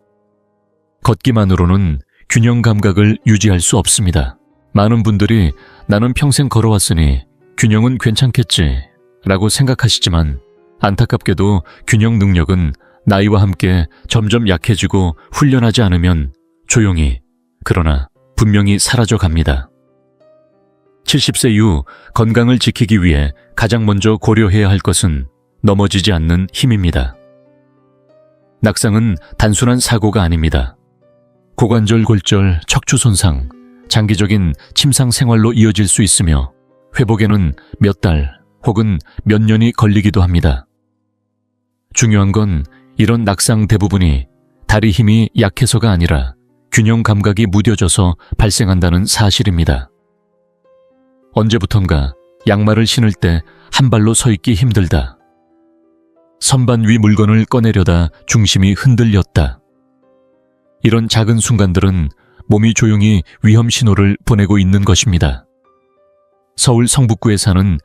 걷기만으로는 균형 감각을 유지할 수 없습니다. 많은 분들이 나는 평생 걸어왔으니 균형은 괜찮겠지 라고 생각하시지만 안타깝게도 균형 능력은 나이와 함께 점점 약해지고 훈련하지 않으면 조용히 그러나 분명히 사라져 갑니다. 70세 이후 건강을 지키기 위해 가장 먼저 고려해야 할 것은 넘어지지 않는 힘입니다. 낙상은 단순한 사고가 아닙니다. 고관절 골절, 척추 손상, 장기적인 침상 생활로 이어질 수 있으며 회복에는 몇 달 혹은 몇 년이 걸리기도 합니다. 중요한 건 이런 낙상 대부분이 다리 힘이 약해서가 아니라 균형 감각이 무뎌져서 발생한다는 사실입니다. 언제부턴가 양말을 신을 때 한 발로 서 있기 힘들다. 선반 위 물건을 꺼내려다 중심이 흔들렸다. 이런 작은 순간들은 몸이 조용히 위험 신호를 보내고 있는 것입니다. 서울 성북구에 사는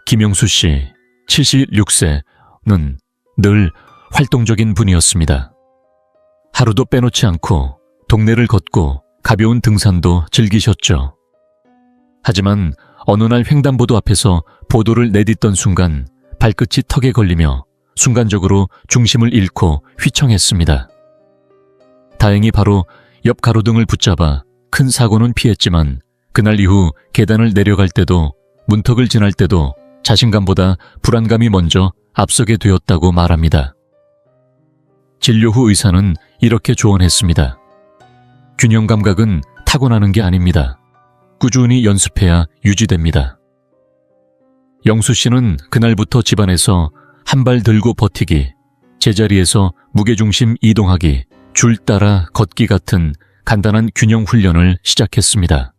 김영수 씨, 76세는 늘 활동적인 분이었습니다. 하루도 빼놓지 않고 동네를 걷고 가벼운 등산도 즐기셨죠. 하지만 어느 날 횡단보도 앞에서 보도를 내딛던 순간 발끝이 턱에 걸리며 순간적으로 중심을 잃고 휘청했습니다. 다행히 바로 옆 가로등을 붙잡아 큰 사고는 피했지만 그날 이후 계단을 내려갈 때도 문턱을 지날 때도 자신감보다 불안감이 먼저 앞서게 되었다고 말합니다. 진료 후 의사는 이렇게 조언했습니다. 균형 감각은 타고나는 게 아닙니다. 꾸준히 연습해야 유지됩니다. 영수 씨는 그날부터 집안에서 한 발 들고 버티기, 제자리에서 무게중심 이동하기, 줄 따라 걷기 같은 간단한 균형 훈련을 시작했습니다.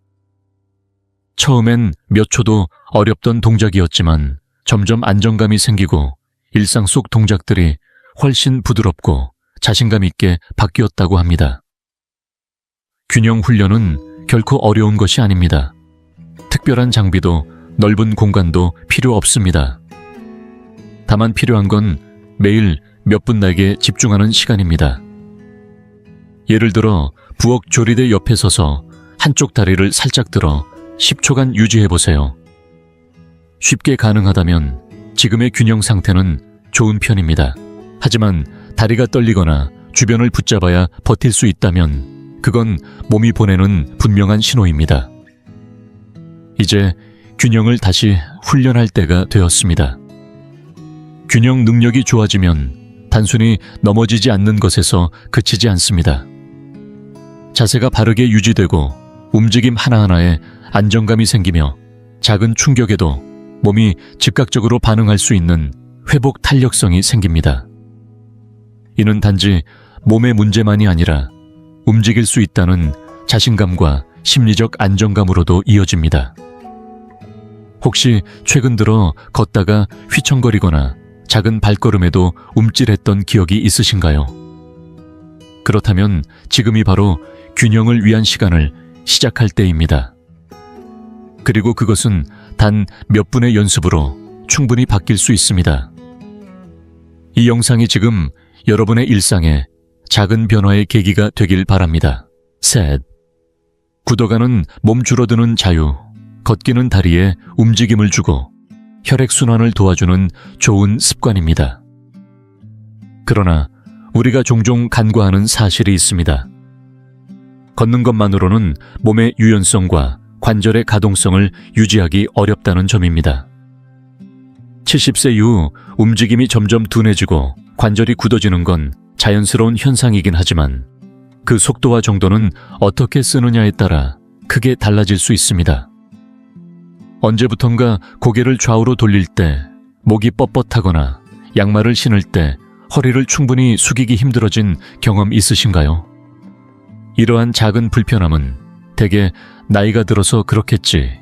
처음엔 몇 초도 어렵던 동작이었지만 점점 안정감이 생기고 일상 속 동작들이 훨씬 부드럽고 자신감 있게 바뀌었다고 합니다. 균형 훈련은 결코 어려운 것이 아닙니다. 특별한 장비도 넓은 공간도 필요 없습니다. 다만 필요한 건 매일 몇 분 나에게 집중하는 시간입니다. 예를 들어 부엌 조리대 옆에 서서 한쪽 다리를 살짝 들어 10초간 유지해보세요. 쉽게 가능하다면 지금의 균형 상태는 좋은 편입니다. 하지만 다리가 떨리거나 주변을 붙잡아야 버틸 수 있다면 그건 몸이 보내는 분명한 신호입니다. 이제 균형을 다시 훈련할 때가 되었습니다. 균형 능력이 좋아지면 단순히 넘어지지 않는 것에서 그치지 않습니다. 자세가 바르게 유지되고 움직임 하나하나에 안정감이 생기며 작은 충격에도 몸이 즉각적으로 반응할 수 있는 회복 탄력성이 생깁니다. 이는 단지 몸의 문제만이 아니라 움직일 수 있다는 자신감과 심리적 안정감으로도 이어집니다. 혹시 최근 들어 걷다가 휘청거리거나 작은 발걸음에도 움찔했던 기억이 있으신가요? 그렇다면 지금이 바로 균형을 위한 시간을 시작할 때입니다. 그리고 그것은 단 몇 분의 연습으로 충분히 바뀔 수 있습니다. 이 영상이 지금 여러분의 일상에 작은 변화의 계기가 되길 바랍니다. 셋. 굳어가는 몸 줄어드는 자유, 걷기는 다리에 움직임을 주고 혈액순환을 도와주는 좋은 습관입니다. 그러나 우리가 종종 간과하는 사실이 있습니다. 걷는 것만으로는 몸의 유연성과 관절의 가동성을 유지하기 어렵다는 점입니다. 70세 이후 움직임이 점점 둔해지고 관절이 굳어지는 건 자연스러운 현상이긴 하지만 그 속도와 정도는 어떻게 쓰느냐에 따라 크게 달라질 수 있습니다. 언제부턴가 고개를 좌우로 돌릴 때 목이 뻣뻣하거나 양말을 신을 때 허리를 충분히 숙이기 힘들어진 경험 있으신가요? 이러한 작은 불편함은 대개 나이가 들어서 그렇겠지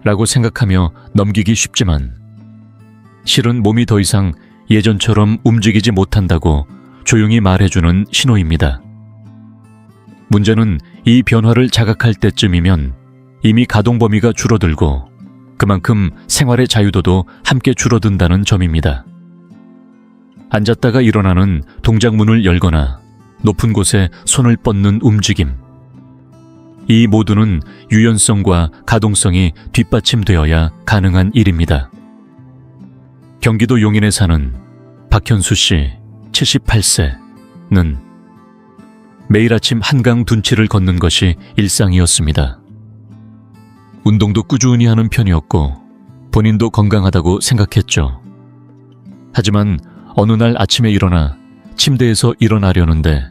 라고 생각하며 넘기기 쉽지만 실은 몸이 더 이상 예전처럼 움직이지 못한다고 조용히 말해주는 신호입니다. 문제는 이 변화를 자각할 때쯤이면 이미 가동 범위가 줄어들고 그만큼 생활의 자유도도 함께 줄어든다는 점입니다. 앉았다가 일어나는 동작문을 열거나 높은 곳에 손을 뻗는 움직임. 이 모두는 유연성과 가동성이 뒷받침되어야 가능한 일입니다. 경기도 용인에 사는 박현수 씨 78세는 매일 아침 한강 둔치를 걷는 것이 일상이었습니다. 운동도 꾸준히 하는 편이었고 본인도 건강하다고 생각했죠. 하지만 어느 날 아침에 일어나 침대에서 일어나려는데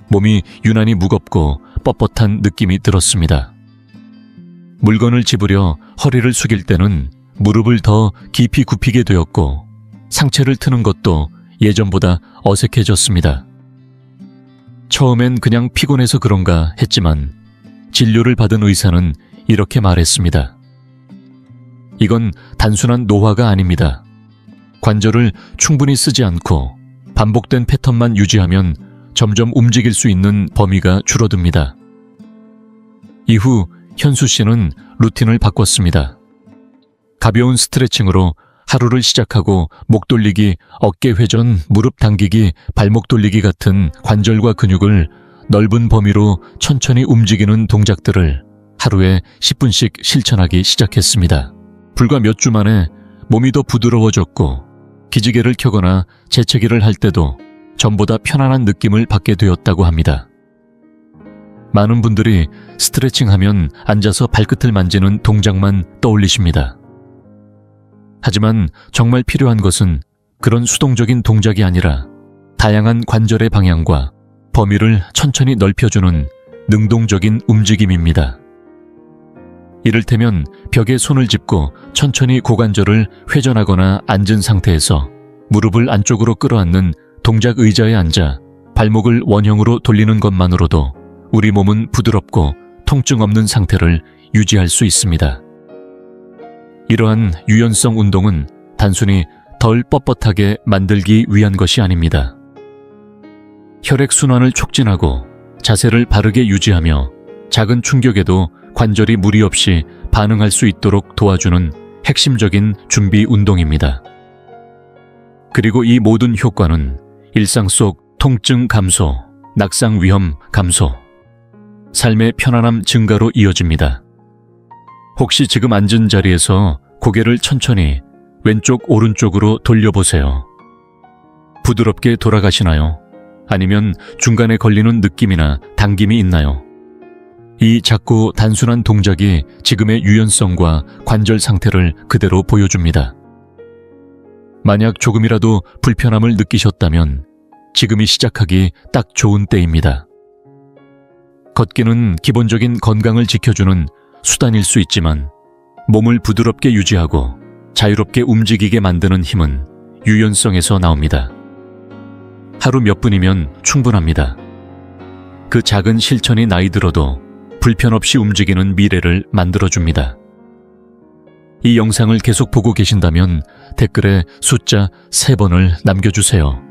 몸이 유난히 무겁고 뻣뻣한 느낌이 들었습니다. 물건을 집으려 허리를 숙일 때는 무릎을 더 깊이 굽히게 되었고 상체를 트는 것도 예전보다 어색해졌습니다. 처음엔 그냥 피곤해서 그런가 했지만 진료를 받은 의사는 이렇게 말했습니다. 이건 단순한 노화가 아닙니다. 관절을 충분히 쓰지 않고 반복된 패턴만 유지하면 점점 움직일 수 있는 범위가 줄어듭니다. 이후 현수 씨는 루틴을 바꿨습니다. 가벼운 스트레칭으로 하루를 시작하고 목 돌리기, 어깨 회전, 무릎 당기기, 발목 돌리기 같은 관절과 근육을 넓은 범위로 천천히 움직이는 동작들을 하루에 10분씩 실천하기 시작했습니다. 불과 몇 주 만에 몸이 더 부드러워졌고 기지개를 켜거나 재채기를 할 때도 전보다 편안한 느낌을 받게 되었다고 합니다. 많은 분들이 스트레칭하면 앉아서 발끝을 만지는 동작만 떠올리십니다. 하지만 정말 필요한 것은 그런 수동적인 동작이 아니라 다양한 관절의 방향과 범위를 천천히 넓혀주는 능동적인 움직임입니다. 이를테면 벽에 손을 짚고 천천히 고관절을 회전하거나 앉은 상태에서 무릎을 안쪽으로 끌어안는 동작 의자에 앉아 발목을 원형으로 돌리는 것만으로도 우리 몸은 부드럽고 통증 없는 상태를 유지할 수 있습니다. 이러한 유연성 운동은 단순히 덜 뻣뻣하게 만들기 위한 것이 아닙니다. 혈액순환을 촉진하고 자세를 바르게 유지하며 작은 충격에도 관절이 무리 없이 반응할 수 있도록 도와주는 핵심적인 준비 운동입니다. 그리고 이 모든 효과는 일상 속 통증 감소, 낙상 위험 감소, 삶의 편안함 증가로 이어집니다. 혹시 지금 앉은 자리에서 고개를 천천히 왼쪽 오른쪽으로 돌려보세요. 부드럽게 돌아가시나요? 아니면 중간에 걸리는 느낌이나 당김이 있나요? 이 작고 단순한 동작이 지금의 유연성과 관절 상태를 그대로 보여줍니다. 만약 조금이라도 불편함을 느끼셨다면 지금이 시작하기 딱 좋은 때입니다. 걷기는 기본적인 건강을 지켜주는 수단일 수 있지만 몸을 부드럽게 유지하고 자유롭게 움직이게 만드는 힘은 유연성에서 나옵니다. 하루 몇 분이면 충분합니다. 그 작은 실천이 나이 들어도 불편 없이 움직이는 미래를 만들어줍니다. 이 영상을 계속 보고 계신다면 댓글에 숫자 3번을 남겨주세요.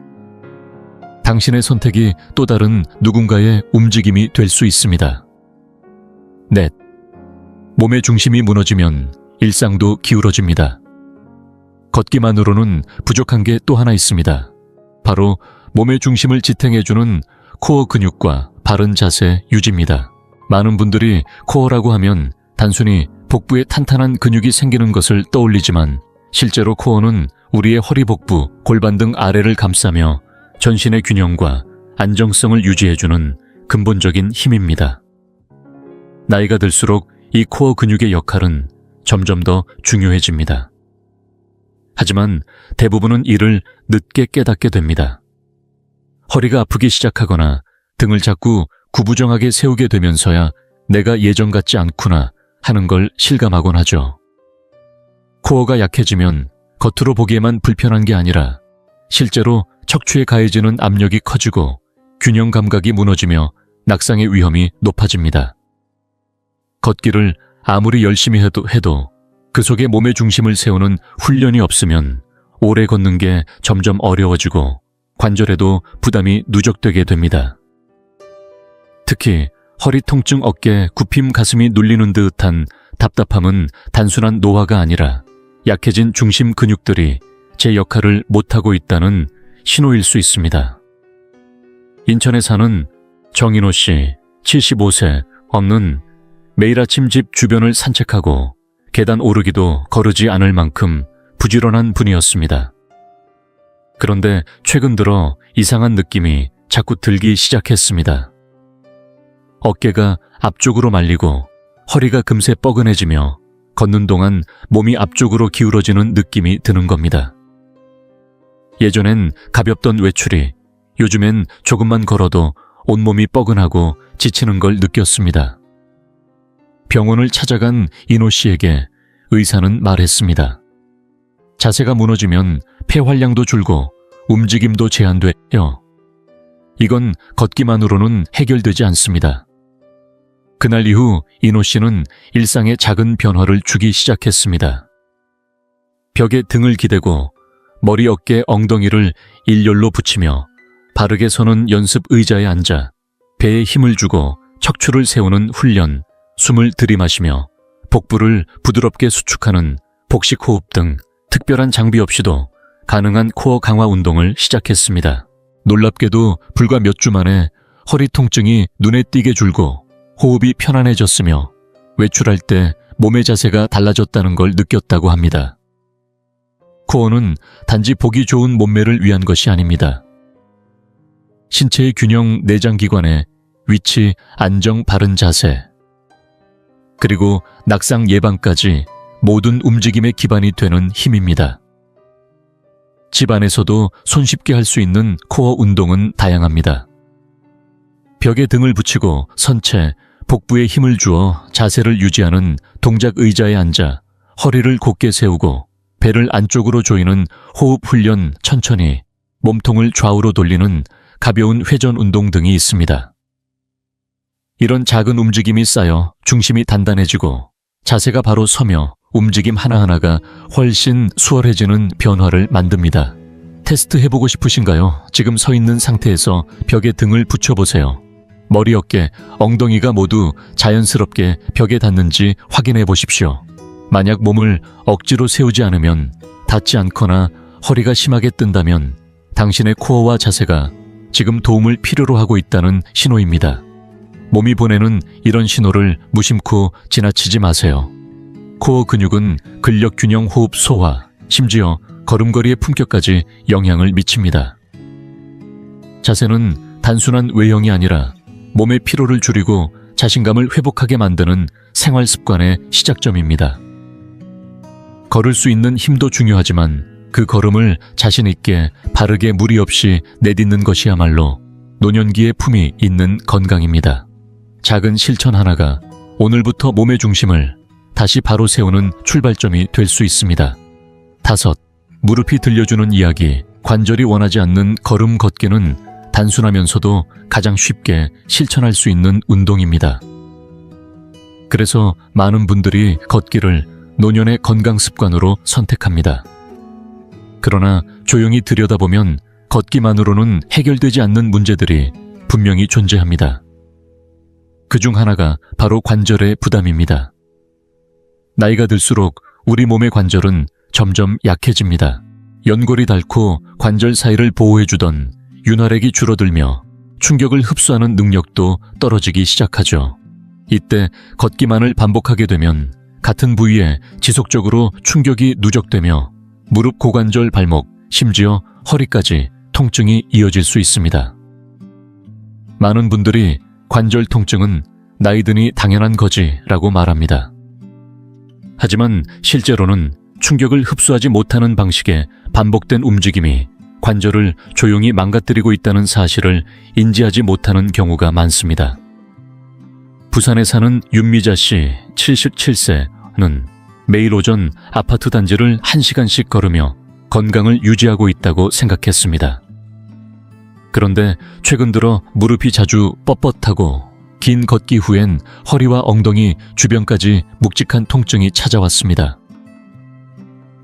당신의 선택이 또 다른 누군가의 움직임이 될 수 있습니다. 넷. 몸의 중심이 무너지면 일상도 기울어집니다. 걷기만으로는 부족한 게 또 하나 있습니다. 바로 몸의 중심을 지탱해주는 코어 근육과 바른 자세 유지입니다. 많은 분들이 코어라고 하면 단순히 복부에 탄탄한 근육이 생기는 것을 떠올리지만 실제로 코어는 우리의 허리, 복부, 골반 등 아래를 감싸며 전신의 균형과 안정성을 유지해주는 근본적인 힘입니다. 나이가 들수록 이 코어 근육의 역할은 점점 더 중요해집니다. 하지만 대부분은 이를 늦게 깨닫게 됩니다. 허리가 아프기 시작하거나 등을 자꾸 구부정하게 세우게 되면서야 내가 예전 같지 않구나 하는 걸 실감하곤 하죠. 코어가 약해지면 겉으로 보기에만 불편한 게 아니라 실제로 척추에 가해지는 압력이 커지고 균형 감각이 무너지며 낙상의 위험이 높아집니다. 걷기를 아무리 열심히 해도 그 속에 몸의 중심을 세우는 훈련이 없으면 오래 걷는 게 점점 어려워지고 관절에도 부담이 누적되게 됩니다. 특히 허리 통증, 어깨, 굽힘, 가슴이 눌리는 듯한 답답함은 단순한 노화가 아니라 약해진 중심 근육들이 제 역할을 못하고 있다는 신호일 수 있습니다. 인천에 사는 정인호 씨, 75세, 엄는 매일 아침 집 주변을 산책하고 계단 오르기도 거르지 않을 만큼 부지런한 분이었습니다. 그런데 최근 들어 이상한 느낌이 자꾸 들기 시작했습니다. 어깨가 앞쪽으로 말리고 허리가 금세 뻐근해지며 걷는 동안 몸이 앞쪽으로 기울어지는 느낌이 드는 겁니다. 예전엔 가볍던 외출이 요즘엔 조금만 걸어도 온몸이 뻐근하고 지치는 걸 느꼈습니다. 병원을 찾아간 인호 씨에게 의사는 말했습니다. 자세가 무너지면 폐활량도 줄고 움직임도 제한돼요. 이건 걷기만으로는 해결되지 않습니다. 그날 이후 인호 씨는 일상에 작은 변화를 주기 시작했습니다. 벽에 등을 기대고 머리, 어깨, 엉덩이를 일렬로 붙이며 바르게 서는 연습 의자에 앉아 배에 힘을 주고 척추를 세우는 훈련, 숨을 들이마시며 복부를 부드럽게 수축하는 복식 호흡 등 특별한 장비 없이도 가능한 코어 강화 운동을 시작했습니다. 놀랍게도 불과 몇 주 만에 허리 통증이 눈에 띄게 줄고 호흡이 편안해졌으며 외출할 때 몸의 자세가 달라졌다는 걸 느꼈다고 합니다. 코어는 단지 보기 좋은 몸매를 위한 것이 아닙니다. 신체의 균형, 내장기관의 위치, 안정, 바른 자세, 그리고 낙상 예방까지 모든 움직임의 기반이 되는 힘입니다. 집 안에서도 손쉽게 할 수 있는 코어 운동은 다양합니다. 벽에 등을 붙이고 선체, 복부에 힘을 주어 자세를 유지하는 동작 의자에 앉아 허리를 곧게 세우고 배를 안쪽으로 조이는 호흡 훈련, 천천히 몸통을 좌우로 돌리는 가벼운 회전 운동 등이 있습니다. 이런 작은 움직임이 쌓여 중심이 단단해지고 자세가 바로 서며 움직임 하나하나가 훨씬 수월해지는 변화를 만듭니다. 테스트 해보고 싶으신가요? 지금 서 있는 상태에서 벽에 등을 붙여보세요. 머리, 어깨, 엉덩이가 모두 자연스럽게 벽에 닿는지 확인해 보십시오. 만약 몸을 억지로 세우지 않으면, 닿지 않거나 허리가 심하게 뜬다면 당신의 코어와 자세가 지금 도움을 필요로 하고 있다는 신호입니다. 몸이 보내는 이런 신호를 무심코 지나치지 마세요. 코어 근육은 근력 균형, 호흡, 소화, 심지어 걸음걸이의 품격까지 영향을 미칩니다. 자세는 단순한 외형이 아니라 몸의 피로를 줄이고 자신감을 회복하게 만드는 생활 습관의 시작점입니다. 걸을 수 있는 힘도 중요하지만 그 걸음을 자신 있게 바르게 무리 없이 내딛는 것이야말로 노년기의 품이 있는 건강입니다. 작은 실천 하나가 오늘부터 몸의 중심을 다시 바로 세우는 출발점이 될 수 있습니다. 5. 무릎이 들려주는 이야기. 관절이 원하지 않는 걸음 걷기는 단순하면서도 가장 쉽게 실천할 수 있는 운동입니다. 그래서 많은 분들이 걷기를 노년의 건강 습관으로 선택합니다. 그러나 조용히 들여다보면 걷기만으로는 해결되지 않는 문제들이 분명히 존재합니다. 그중 하나가 바로 관절의 부담입니다. 나이가 들수록 우리 몸의 관절은 점점 약해집니다. 연골이 닳고 관절 사이를 보호해주던 윤활액이 줄어들며 충격을 흡수하는 능력도 떨어지기 시작하죠. 이때 걷기만을 반복하게 되면 같은 부위에 지속적으로 충격이 누적되며 무릎, 고관절, 발목, 심지어 허리까지 통증이 이어질 수 있습니다. 많은 분들이 관절 통증은 나이 드니 당연한 거지라고 말합니다. 하지만 실제로는 충격을 흡수하지 못하는 방식의 반복된 움직임이 관절을 조용히 망가뜨리고 있다는 사실을 인지하지 못하는 경우가 많습니다. 부산에 사는 윤미자 씨 77세는 매일 오전 아파트 단지를 1시간씩 걸으며 건강을 유지하고 있다고 생각했습니다. 그런데 최근 들어 무릎이 자주 뻣뻣하고 긴 걷기 후엔 허리와 엉덩이 주변까지 묵직한 통증이 찾아왔습니다.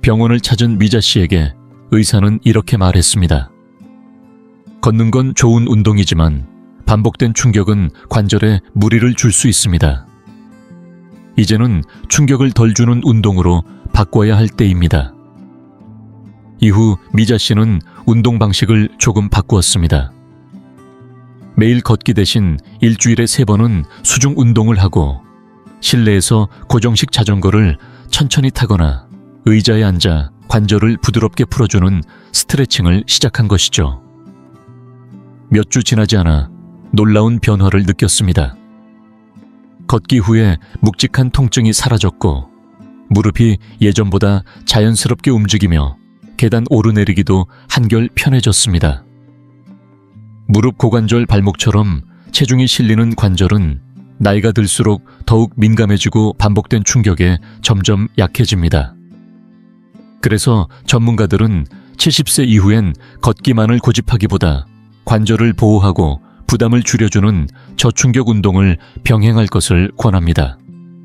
병원을 찾은 미자 씨에게 의사는 이렇게 말했습니다. 걷는 건 좋은 운동이지만 반복된 충격은 관절에 무리를 줄 수 있습니다. 이제는 충격을 덜 주는 운동으로 바꿔야 할 때입니다. 이후 미자 씨는 운동 방식을 조금 바꾸었습니다. 매일 걷기 대신 일주일에 3번은 수중 운동을 하고 실내에서 고정식 자전거를 천천히 타거나 의자에 앉아 관절을 부드럽게 풀어주는 스트레칭을 시작한 것이죠. 몇 주 지나지 않아 놀라운 변화를 느꼈습니다. 걷기 후에 묵직한 통증이 사라졌고 무릎이 예전보다 자연스럽게 움직이며 계단 오르내리기도 한결 편해졌습니다. 무릎, 고관절, 발목처럼 체중이 실리는 관절은 나이가 들수록 더욱 민감해지고 반복된 충격에 점점 약해집니다. 그래서 전문가들은 70세 이후엔 걷기만을 고집하기보다 관절을 보호하고 부담을 줄여주는 저충격 운동을 병행할 것을 권합니다.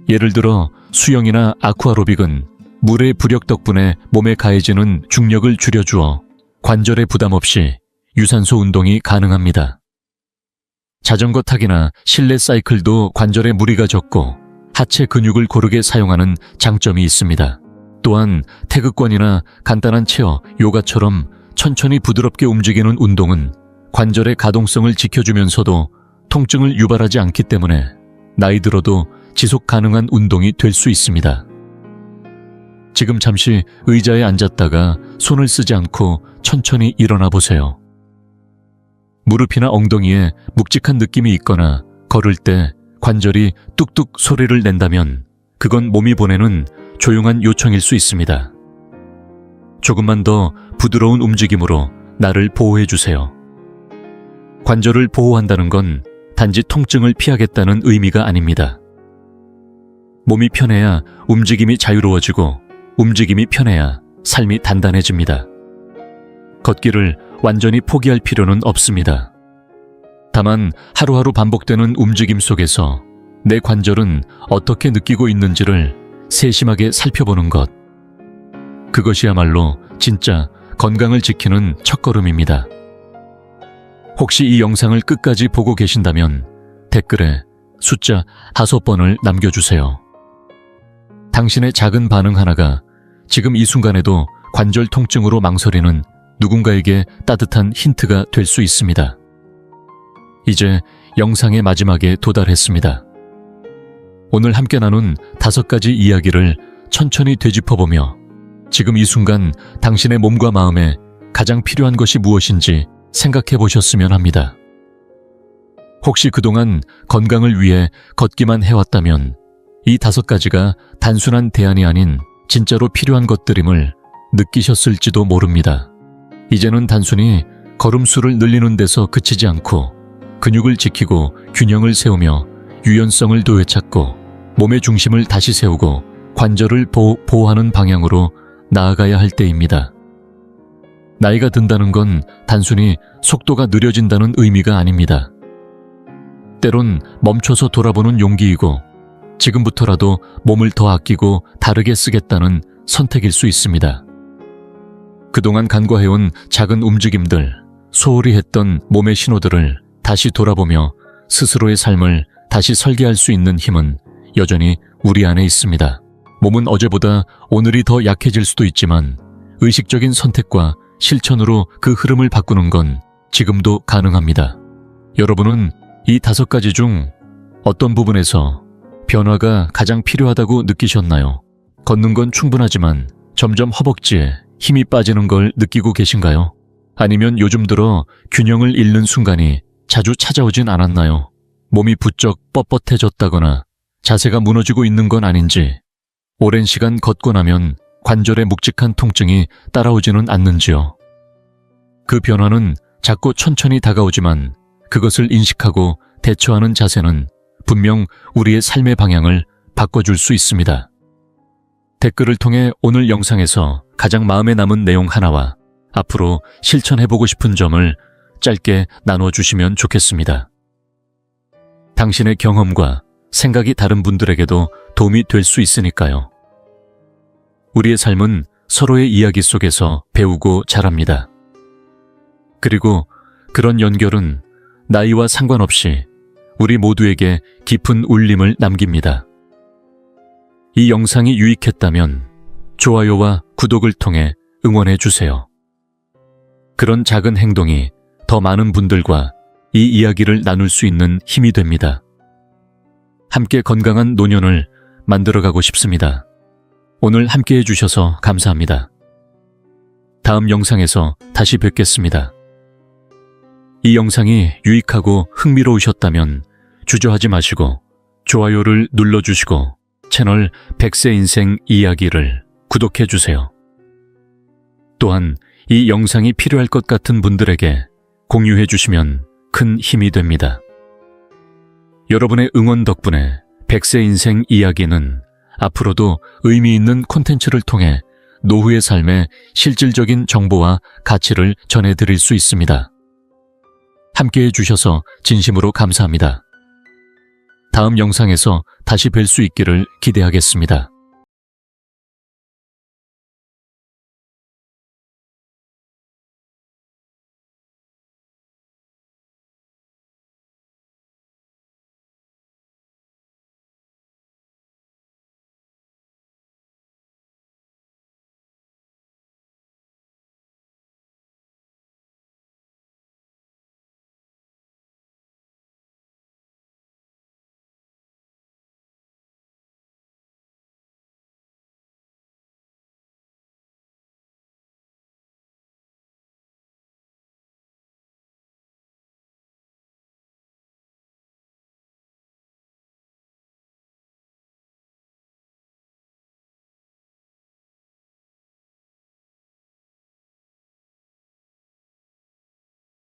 예를 들어 수영이나 아쿠아로빅은 물의 부력 덕분에 몸에 가해지는 중력을 줄여주어 관절에 부담 없이 유산소 운동이 가능합니다. 자전거 타기나 실내 사이클도 관절에 무리가 적고 하체 근육을 고르게 사용하는 장점이 있습니다. 또한 태극권이나 간단한 체어, 요가처럼 천천히 부드럽게 움직이는 운동은 관절의 가동성을 지켜주면서도 통증을 유발하지 않기 때문에 나이 들어도 지속 가능한 운동이 될 수 있습니다. 지금 잠시 의자에 앉았다가 손을 쓰지 않고 천천히 일어나 보세요. 무릎이나 엉덩이에 묵직한 느낌이 있거나 걸을 때 관절이 뚝뚝 소리를 낸다면 그건 몸이 보내는 조용한 요청일 수 있습니다. 조금만 더 부드러운 움직임으로 나를 보호해 주세요. 관절을 보호한다는 건 단지 통증을 피하겠다는 의미가 아닙니다. 몸이 편해야 움직임이 자유로워지고 움직임이 편해야 삶이 단단해집니다. 걷기를 완전히 포기할 필요는 없습니다. 다만 하루하루 반복되는 움직임 속에서 내 관절은 어떻게 느끼고 있는지를 세심하게 살펴보는 것. 그것이야말로 진짜 건강을 지키는 첫걸음입니다. 혹시 이 영상을 끝까지 보고 계신다면 댓글에 숫자 5번을 남겨주세요. 당신의 작은 반응 하나가 지금 이 순간에도 관절 통증으로 망설이는 누군가에게 따뜻한 힌트가 될 수 있습니다. 이제 영상의 마지막에 도달했습니다. 오늘 함께 나눈 5가지 이야기를 천천히 되짚어보며 지금 이 순간 당신의 몸과 마음에 가장 필요한 것이 무엇인지 생각해 보셨으면 합니다. 혹시 그동안 건강을 위해 걷기만 해왔다면 이 5가지가 단순한 대안이 아닌 진짜로 필요한 것들임을 느끼셨을지도 모릅니다. 이제는 단순히 걸음수를 늘리는 데서 그치지 않고 근육을 지키고 균형을 세우며 유연성을 되찾고 몸의 중심을 다시 세우고 관절을 보호하는 방향으로 나아가야 할 때입니다. 나이가 든다는 건 단순히 속도가 느려진다는 의미가 아닙니다. 때론 멈춰서 돌아보는 용기이고 지금부터라도 몸을 더 아끼고 다르게 쓰겠다는 선택일 수 있습니다. 그동안 간과해온 작은 움직임들, 소홀히 했던 몸의 신호들을 다시 돌아보며 스스로의 삶을 다시 설계할 수 있는 힘은 여전히 우리 안에 있습니다. 몸은 어제보다 오늘이 더 약해질 수도 있지만 의식적인 선택과 실천으로 그 흐름을 바꾸는 건 지금도 가능합니다. 여러분은 이 5가지 중 어떤 부분에서 변화가 가장 필요하다고 느끼셨나요? 걷는 건 충분하지만 점점 허벅지에 힘이 빠지는 걸 느끼고 계신가요? 아니면 요즘 들어 균형을 잃는 순간이 자주 찾아오진 않았나요? 몸이 부쩍 뻣뻣해졌다거나 자세가 무너지고 있는 건 아닌지, 오랜 시간 걷고 나면 관절에 묵직한 통증이 따라오지는 않는지요? 그 변화는 작고 천천히 다가오지만 그것을 인식하고 대처하는 자세는 분명 우리의 삶의 방향을 바꿔줄 수 있습니다. 댓글을 통해 오늘 영상에서 가장 마음에 남은 내용 하나와 앞으로 실천해보고 싶은 점을 짧게 나눠주시면 좋겠습니다. 당신의 경험과 생각이 다른 분들에게도 도움이 될 수 있으니까요. 우리의 삶은 서로의 이야기 속에서 배우고 자랍니다. 그리고 그런 연결은 나이와 상관없이 우리 모두에게 깊은 울림을 남깁니다. 이 영상이 유익했다면 좋아요와 구독을 통해 응원해 주세요. 그런 작은 행동이 더 많은 분들과 이 이야기를 나눌 수 있는 힘이 됩니다. 함께 건강한 노년을 만들어가고 싶습니다. 오늘 함께 해주셔서 감사합니다. 다음 영상에서 다시 뵙겠습니다. 이 영상이 유익하고 흥미로우셨다면 주저하지 마시고 좋아요를 눌러주시고 채널 100세 인생 이야기를 구독해주세요. 또한 이 영상이 필요할 것 같은 분들에게 공유해주시면 큰 힘이 됩니다. 여러분의 응원 덕분에 100세 인생 이야기는 앞으로도 의미 있는 콘텐츠를 통해 노후의 삶에 실질적인 정보와 가치를 전해드릴 수 있습니다. 함께해 주셔서 진심으로 감사합니다. 다음 영상에서 다시 뵐 수 있기를 기대하겠습니다.